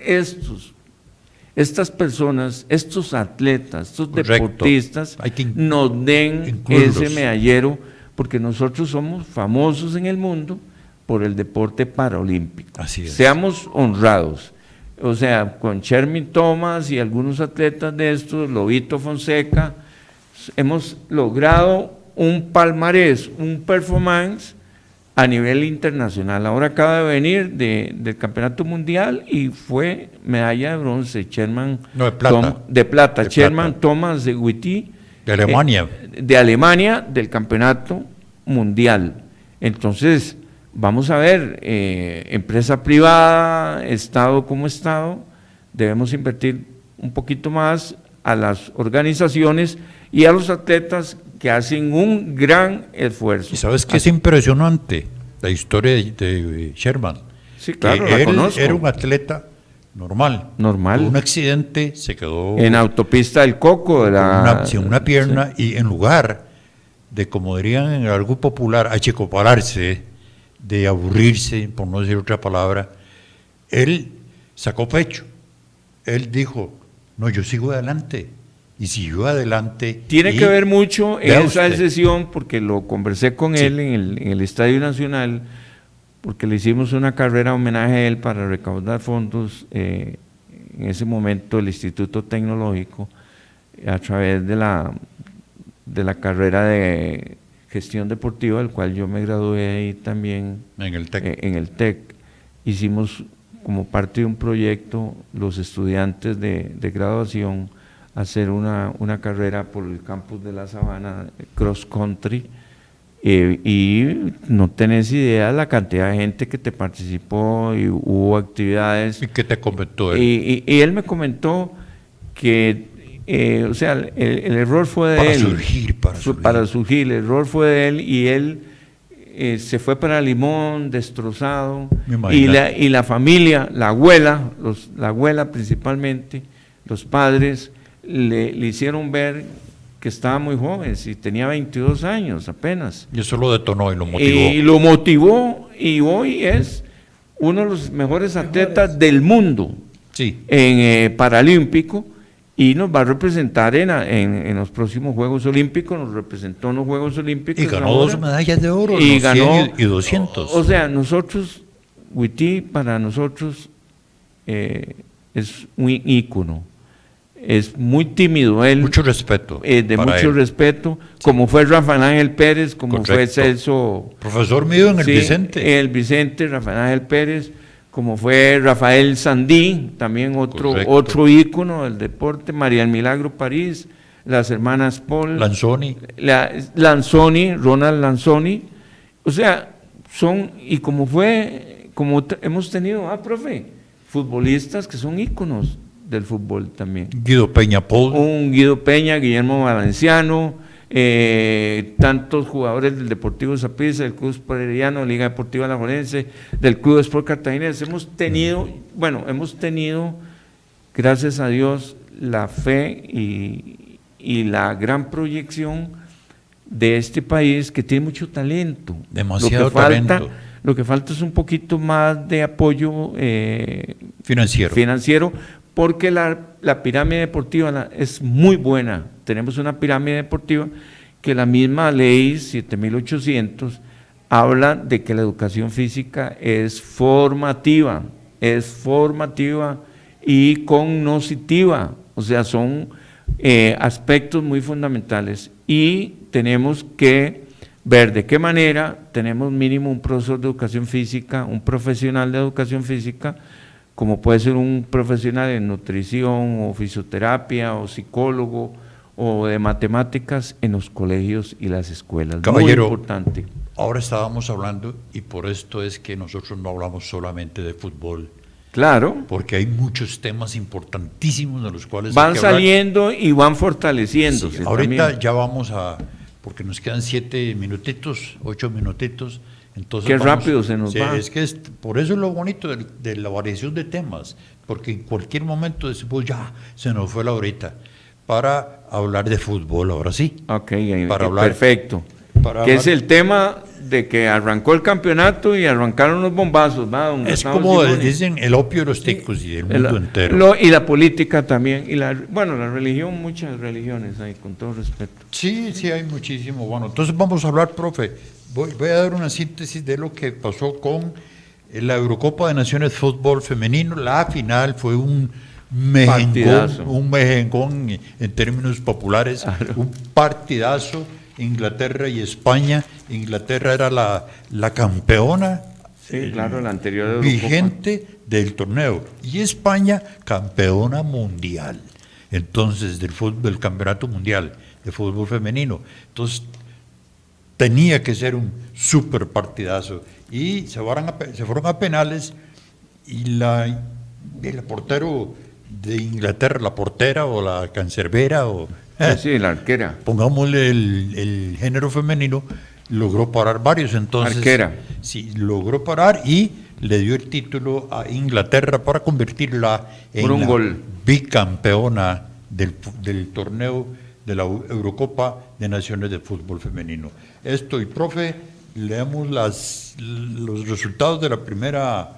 [SPEAKER 4] estas personas, estos atletas, estos deportistas nos den ese medallero, porque nosotros somos famosos en el mundo por el deporte paralímpico.
[SPEAKER 2] Así es.
[SPEAKER 4] Seamos honrados. O sea, con Sherman Thomas y algunos atletas de estos, Lobito Fonseca, hemos logrado un palmarés, un performance a nivel internacional. Ahora acaba de venir del campeonato mundial y fue medalla de bronce,
[SPEAKER 2] No, de plata.
[SPEAKER 4] de plata,
[SPEAKER 2] De
[SPEAKER 4] Sherman
[SPEAKER 2] plata.
[SPEAKER 4] Thomas de Witty,
[SPEAKER 2] De Alemania.
[SPEAKER 4] de Alemania, del campeonato mundial. Entonces, vamos a ver, empresa privada, Estado como Estado, debemos invertir un poquito más a las organizaciones y a los atletas que hacen un gran esfuerzo.
[SPEAKER 2] Y sabes que es impresionante la historia de Sherman.
[SPEAKER 4] Sí, claro,
[SPEAKER 2] Que
[SPEAKER 4] la
[SPEAKER 2] él
[SPEAKER 4] conozco.
[SPEAKER 2] era un atleta normal.
[SPEAKER 4] Normal.
[SPEAKER 2] Tuvo un accidente, se quedó
[SPEAKER 4] En autopista del Coco, de
[SPEAKER 2] sin una pierna y en lugar de, como dirían en algo popular, achicopalarse, de aburrirse, por no decir otra palabra, él sacó pecho. Él dijo, no, yo sigo adelante. Y siguió adelante.
[SPEAKER 4] Tiene
[SPEAKER 2] y
[SPEAKER 4] que ver mucho en
[SPEAKER 2] vea
[SPEAKER 4] esa
[SPEAKER 2] usted,
[SPEAKER 4] sesión, porque lo conversé con
[SPEAKER 2] Sí.
[SPEAKER 4] él en el Estadio Nacional, porque le hicimos una carrera homenaje a él para recaudar fondos, en ese momento el Instituto Tecnológico, a través de la carrera de gestión deportiva, del cual yo me gradué ahí también
[SPEAKER 2] en el TEC.
[SPEAKER 4] en el TEC. Hicimos como parte de un proyecto, los estudiantes de graduación, hacer una carrera por el campus de la Sabana, cross country, y no tenés idea de la cantidad de gente que te participó y hubo actividades.
[SPEAKER 2] ¿Y qué te comentó él?
[SPEAKER 4] Y él me comentó que, o sea, el error fue de
[SPEAKER 2] Para
[SPEAKER 4] él.
[SPEAKER 2] surgir,
[SPEAKER 4] Para surgir, el error fue de él y él se fue para Limón destrozado.
[SPEAKER 2] Me imagino.
[SPEAKER 4] Y la familia, la abuela principalmente, los padres, le hicieron ver que estaba muy joven, si tenía 22 años apenas.
[SPEAKER 2] Y eso lo detonó y lo motivó.
[SPEAKER 4] Y lo motivó y hoy es uno de los mejores atletas del mundo
[SPEAKER 2] Sí.
[SPEAKER 4] en paralímpico y nos va a representar en los próximos Juegos Olímpicos, nos representó en los Juegos Olímpicos.
[SPEAKER 2] Y ganó
[SPEAKER 4] ahora.
[SPEAKER 2] 2 medallas de oro,
[SPEAKER 4] Y
[SPEAKER 2] los
[SPEAKER 4] ganó
[SPEAKER 2] 100 y 200.
[SPEAKER 4] O sea, nosotros, Witty, para nosotros es un ícono. Es muy tímido él.
[SPEAKER 2] Mucho respeto.
[SPEAKER 4] De
[SPEAKER 2] para
[SPEAKER 4] mucho
[SPEAKER 2] él.
[SPEAKER 4] respeto, como fue Rafael Ángel Pérez, como fue
[SPEAKER 2] Correcto.
[SPEAKER 4] Celso.
[SPEAKER 2] Profesor mío en el
[SPEAKER 4] Sí,
[SPEAKER 2] Vicente.
[SPEAKER 4] el Vicente, Rafael Ángel Pérez, como fue Rafael Sandí, también
[SPEAKER 2] Correcto.
[SPEAKER 4] otro ícono del deporte, María del Milagro París, las hermanas Paul,
[SPEAKER 2] Lanzoni.
[SPEAKER 4] Lanzoni, Ronald Lanzoni, o sea, hemos tenido, profe, futbolistas que son íconos del fútbol también.
[SPEAKER 2] Guido Peña Paul.
[SPEAKER 4] Un Guido Peña, Guillermo Valenciano, tantos jugadores del Deportivo Saprissa, del Club Herediano, Liga Deportiva Alajuelense, del Club Sport Cartaginés. Hemos tenido, gracias a Dios, la fe y la gran proyección de este país que tiene mucho talento.
[SPEAKER 2] Demasiado talento.
[SPEAKER 4] Lo que falta es un poquito más de apoyo financiero, porque la pirámide deportiva es muy buena. Tenemos una pirámide deportiva que la misma ley 7800 habla de que la educación física es formativa y cognoscitiva, o sea, son aspectos muy fundamentales y tenemos que ver de qué manera tenemos mínimo un profesor de educación física, un profesional de educación física, como puede ser un profesional de nutrición o fisioterapia o psicólogo o de matemáticas en los colegios y las escuelas.
[SPEAKER 2] Caballero,
[SPEAKER 4] muy importante.
[SPEAKER 2] Ahora estábamos hablando, y por esto es que nosotros no hablamos solamente de fútbol,
[SPEAKER 4] Claro,
[SPEAKER 2] porque hay muchos temas importantísimos de los cuales
[SPEAKER 4] van
[SPEAKER 2] hay que hablar.
[SPEAKER 4] saliendo y van fortaleciéndose.
[SPEAKER 2] Sí, ahorita
[SPEAKER 4] también.
[SPEAKER 2] ya vamos porque nos quedan 7 minutitos, 8 minutitos. Entonces
[SPEAKER 4] Qué rápido se nos va.
[SPEAKER 2] Es que por eso es lo bonito de la variación de temas, porque en cualquier momento decimos, ya, se nos fue la horita, para hablar de fútbol, ahora sí.
[SPEAKER 4] Ok,
[SPEAKER 2] Para hablar-
[SPEAKER 4] perfecto.
[SPEAKER 2] para
[SPEAKER 4] Que
[SPEAKER 2] hablar-
[SPEAKER 4] es el tema de que arrancó el campeonato y arrancaron los bombazos, ¿va? Don
[SPEAKER 2] Es
[SPEAKER 4] Gustavo
[SPEAKER 2] como
[SPEAKER 4] Simoni.
[SPEAKER 2] dicen el opio de los ticos y del mundo entero.
[SPEAKER 4] Y la política también, y la religión, muchas religiones hay, con todo respeto.
[SPEAKER 2] Sí, sí, hay muchísimo. Bueno, entonces vamos a hablar, profe. Voy a dar una síntesis de lo que pasó con la Eurocopa de Naciones Fútbol Femenino. La final fue
[SPEAKER 4] Partidazo.
[SPEAKER 2] un mejengón en términos populares,
[SPEAKER 4] Claro.
[SPEAKER 2] un partidazo. Inglaterra y España. Inglaterra era la campeona
[SPEAKER 4] Sí, claro, la anterior Eurocopa.
[SPEAKER 2] vigente del torneo, y España campeona mundial, entonces del fútbol, del campeonato mundial de fútbol femenino. Entonces tenía que ser un super partidazo, y se fueron a penales, y el portero de Inglaterra, la portera o la cancerbera o
[SPEAKER 4] Sí, la arquera.
[SPEAKER 2] pongámosle el género femenino, logró parar varios. Entonces
[SPEAKER 4] Arquera.
[SPEAKER 2] sí, logró parar y le dio el título a Inglaterra para convertirla en
[SPEAKER 4] Por un
[SPEAKER 2] la
[SPEAKER 4] gol.
[SPEAKER 2] bicampeona del torneo de la Eurocopa de Naciones de Fútbol Femenino. Esto, y profe, leemos los resultados de la primera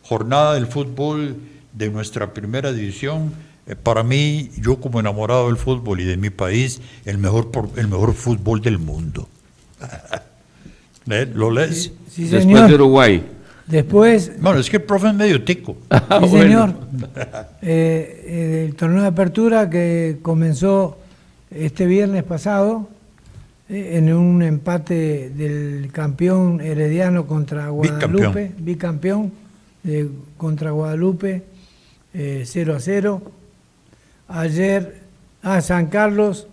[SPEAKER 2] jornada del fútbol de nuestra primera división. Para mí, yo como enamorado del fútbol y de mi país, el mejor fútbol del mundo. ¿Lo lees?
[SPEAKER 3] Sí,
[SPEAKER 4] Después
[SPEAKER 3] señor.
[SPEAKER 4] de Uruguay.
[SPEAKER 3] Después,
[SPEAKER 2] Bueno, es que el profe es medio tico.
[SPEAKER 3] sí, señor. El torneo de apertura que comenzó este viernes pasado en un empate del campeón herediano contra Guadalupe, bicampeón contra Guadalupe, 0-0. Ayer San Carlos,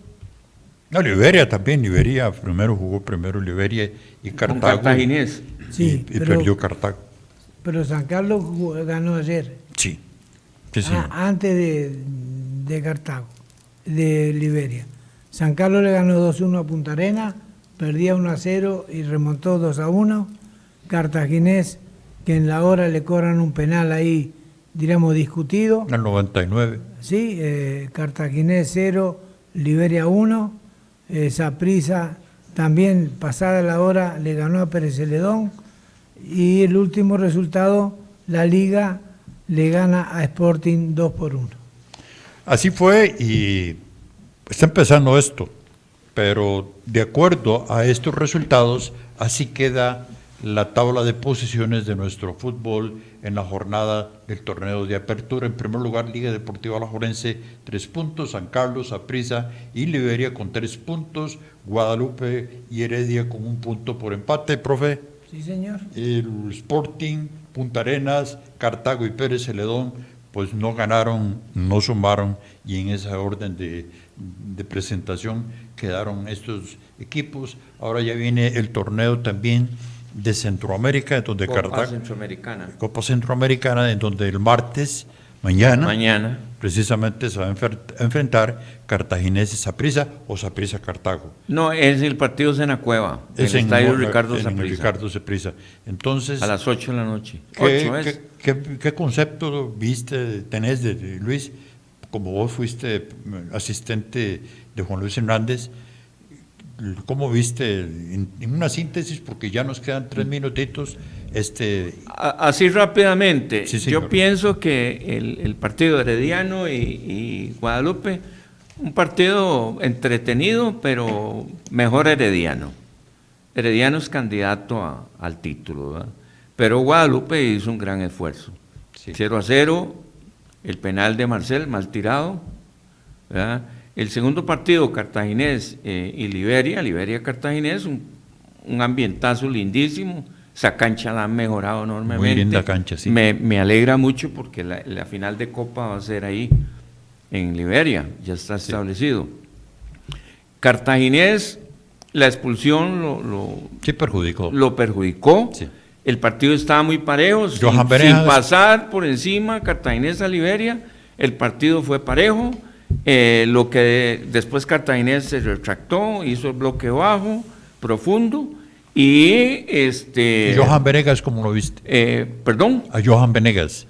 [SPEAKER 2] No, Liberia también. Jugó primero Liberia y
[SPEAKER 4] Con
[SPEAKER 2] Cartago.
[SPEAKER 4] Cartaginés.
[SPEAKER 3] sí,
[SPEAKER 2] y perdió Cartago.
[SPEAKER 3] pero San Carlos ganó ayer,
[SPEAKER 2] Sí. Sí, sí.
[SPEAKER 3] antes de Cartago, de Liberia. San Carlos le ganó 2-1 a Punta Arenas, perdía 1-0 y remontó 2-1. Cartaginés, que en la hora le cobran un penal ahí, diríamos, discutido.
[SPEAKER 2] En el 99.
[SPEAKER 3] Sí, Cartaginés 0, Liberia 1. Saprissa también, pasada la hora, le ganó a Pérez Celedón. Y el último resultado, la Liga le gana a Sporting 2-1.
[SPEAKER 2] Así fue, y está empezando esto, pero de acuerdo a estos resultados, así queda la tabla de posiciones de nuestro fútbol en la jornada del torneo de apertura. En primer lugar, Liga Deportiva Alajuelense, 3 puntos, San Carlos, Saprissa y Liberia con 3 puntos, Guadalupe y Heredia con 1 punto por empate, profe.
[SPEAKER 3] Sí, señor.
[SPEAKER 2] El Sporting, Punta Arenas, Cartago y Pérez Celedón, pues no ganaron, no sumaron, y en esa orden de presentación quedaron estos equipos. Ahora ya viene el torneo también de Centroamérica, donde
[SPEAKER 4] Copa Centroamericana.
[SPEAKER 2] Copa Centroamericana, en donde el martes, mañana,
[SPEAKER 4] Mañana.
[SPEAKER 2] precisamente se va a enfrentar Cartaginés y Saprissa, o Saprissa Cartago.
[SPEAKER 4] No, es el partido Senacueva, el
[SPEAKER 2] Es en
[SPEAKER 4] estadio Ricardo
[SPEAKER 2] en el
[SPEAKER 4] Saprissa,
[SPEAKER 2] Ricardo Saprissa. Entonces,
[SPEAKER 4] a las 8 de la noche.
[SPEAKER 2] ¿Qué,
[SPEAKER 4] 8 es.
[SPEAKER 2] qué concepto tenés de Luis? Como vos fuiste asistente de Juan Luis Hernández, ¿cómo viste, en una síntesis, porque ya nos quedan 3 minutitos,
[SPEAKER 4] Así rápidamente,
[SPEAKER 2] Sí, señor.
[SPEAKER 4] yo pienso que el partido Herediano y Guadalupe, un partido entretenido, pero mejor Herediano. Herediano es candidato al título, ¿verdad? Pero Guadalupe hizo un gran esfuerzo.
[SPEAKER 2] Sí.
[SPEAKER 4] 0-0, el penal de Marcel, mal tirado, ¿verdad? El segundo partido, Cartaginés y Liberia-Cartaginés, un ambientazo lindísimo. Esa cancha la han mejorado enormemente.
[SPEAKER 2] Muy linda cancha, sí.
[SPEAKER 4] Me alegra mucho porque la final de Copa va a ser ahí, en Liberia, ya está establecido. Cartaginés, la expulsión
[SPEAKER 2] Sí, perjudicó.
[SPEAKER 4] lo perjudicó.
[SPEAKER 2] Sí.
[SPEAKER 4] El partido estaba muy parejo,
[SPEAKER 2] Johan
[SPEAKER 4] sin
[SPEAKER 2] Venegas.
[SPEAKER 4] pasar por encima Cartaginés a Liberia. El partido fue parejo. Lo que después Cartaginés se retractó, hizo el bloque bajo, profundo. Y
[SPEAKER 2] Johan Venegas, ¿cómo lo viste?
[SPEAKER 4] perdón,
[SPEAKER 2] A Johan Venegas.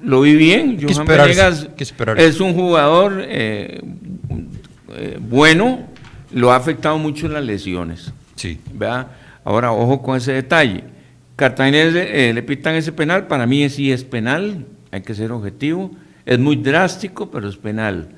[SPEAKER 4] lo vi bien.
[SPEAKER 2] ¿Qué
[SPEAKER 4] Johan
[SPEAKER 2] esperarse?
[SPEAKER 4] Venegas
[SPEAKER 2] ¿Qué esperarse?
[SPEAKER 4] es un jugador bueno, lo ha afectado mucho las lesiones.
[SPEAKER 2] Sí.
[SPEAKER 4] ¿Verdad? Ahora, ojo con ese detalle. Cartagena le pitan ese penal, para mí sí es penal, hay que ser objetivo, es muy drástico, pero es penal.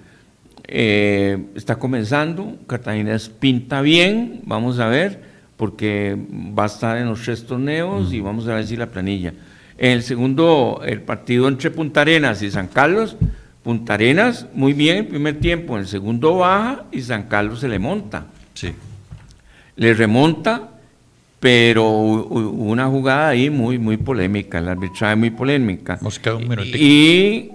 [SPEAKER 4] Está comenzando, Cartagena pinta bien, vamos a ver, porque va a estar en los 3 torneos y vamos a ver si la planilla. En el segundo, el partido entre Punta Arenas y San Carlos, Punta Arenas muy bien el primer tiempo, en el segundo baja y San Carlos se le monta.
[SPEAKER 2] Sí.
[SPEAKER 4] Le remonta, pero hubo una jugada ahí muy polémica, el arbitraje muy polémica.
[SPEAKER 2] Nos queda un minutito.
[SPEAKER 4] Y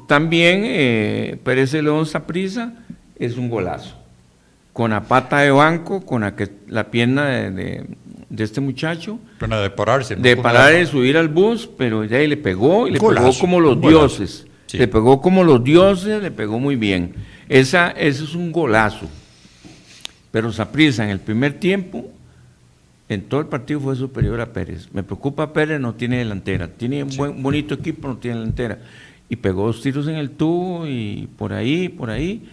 [SPEAKER 4] también Pérez León Saprissa es un golazo. Con la pata de banco, con la pierna de este muchacho,
[SPEAKER 2] Pena de pararse. ¿no?
[SPEAKER 4] de
[SPEAKER 2] Con
[SPEAKER 4] parar
[SPEAKER 2] la-
[SPEAKER 4] y subir al bus, pero ya ahí le pegó, y le
[SPEAKER 2] Golazo,
[SPEAKER 4] pegó como los
[SPEAKER 2] un golazo.
[SPEAKER 4] dioses.
[SPEAKER 2] Sí.
[SPEAKER 4] Le pegó como los dioses, le pegó muy bien. Ese es un golazo. Pero Saprissa en el primer tiempo, en todo el partido fue superior a Pérez. Me preocupa Pérez, no tiene delantera. Tiene un bonito equipo, no tiene delantera. Y pegó 2 tiros en el tubo y por ahí.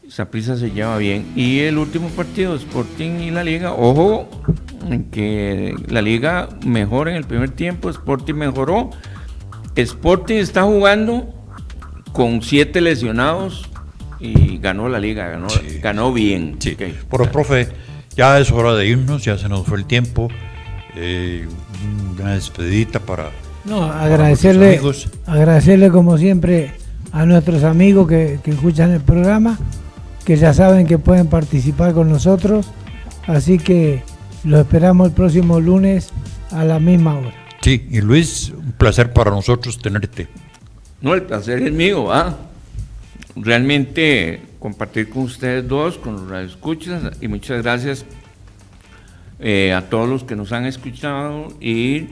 [SPEAKER 4] Saprissa se lleva bien. Y el último partido, Sporting y la Liga, ojo, en que la Liga mejor en el primer tiempo, Sporting mejoró. Sporting está jugando con 7 lesionados y ganó la Liga, ganó bien.
[SPEAKER 2] Sí.
[SPEAKER 4] Ok.
[SPEAKER 2] Pero, profe, ya es hora de irnos, ya se nos fue el tiempo. Una despedidita para...
[SPEAKER 3] No, agradecerle,
[SPEAKER 2] amigos.
[SPEAKER 3] agradecerle como siempre a nuestros amigos que escuchan el programa, que ya saben que pueden participar con nosotros, así que los esperamos el próximo lunes a la misma hora.
[SPEAKER 2] Sí, y Luis, un placer para nosotros tenerte.
[SPEAKER 4] No, el placer es mío, ¿ah? Realmente compartir con ustedes dos, con los radioescuchas, y muchas gracias a todos los que nos han escuchado y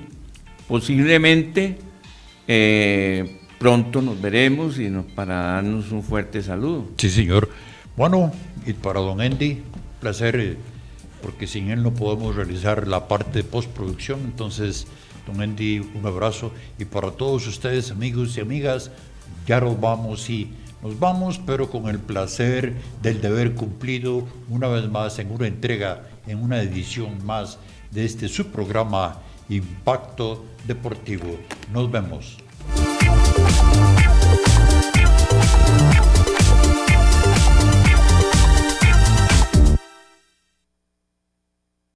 [SPEAKER 4] posiblemente pronto nos veremos para darnos un fuerte saludo.
[SPEAKER 2] Sí, señor. Bueno, y para don Andy, placer, porque sin él no podemos realizar la parte de postproducción. Entonces, don Andy, un abrazo. Y para todos ustedes, amigos y amigas, ya nos vamos, pero con el placer del deber cumplido, una vez más en una entrega, en una edición más de este su programa Impacto Deportivo. Nos vemos.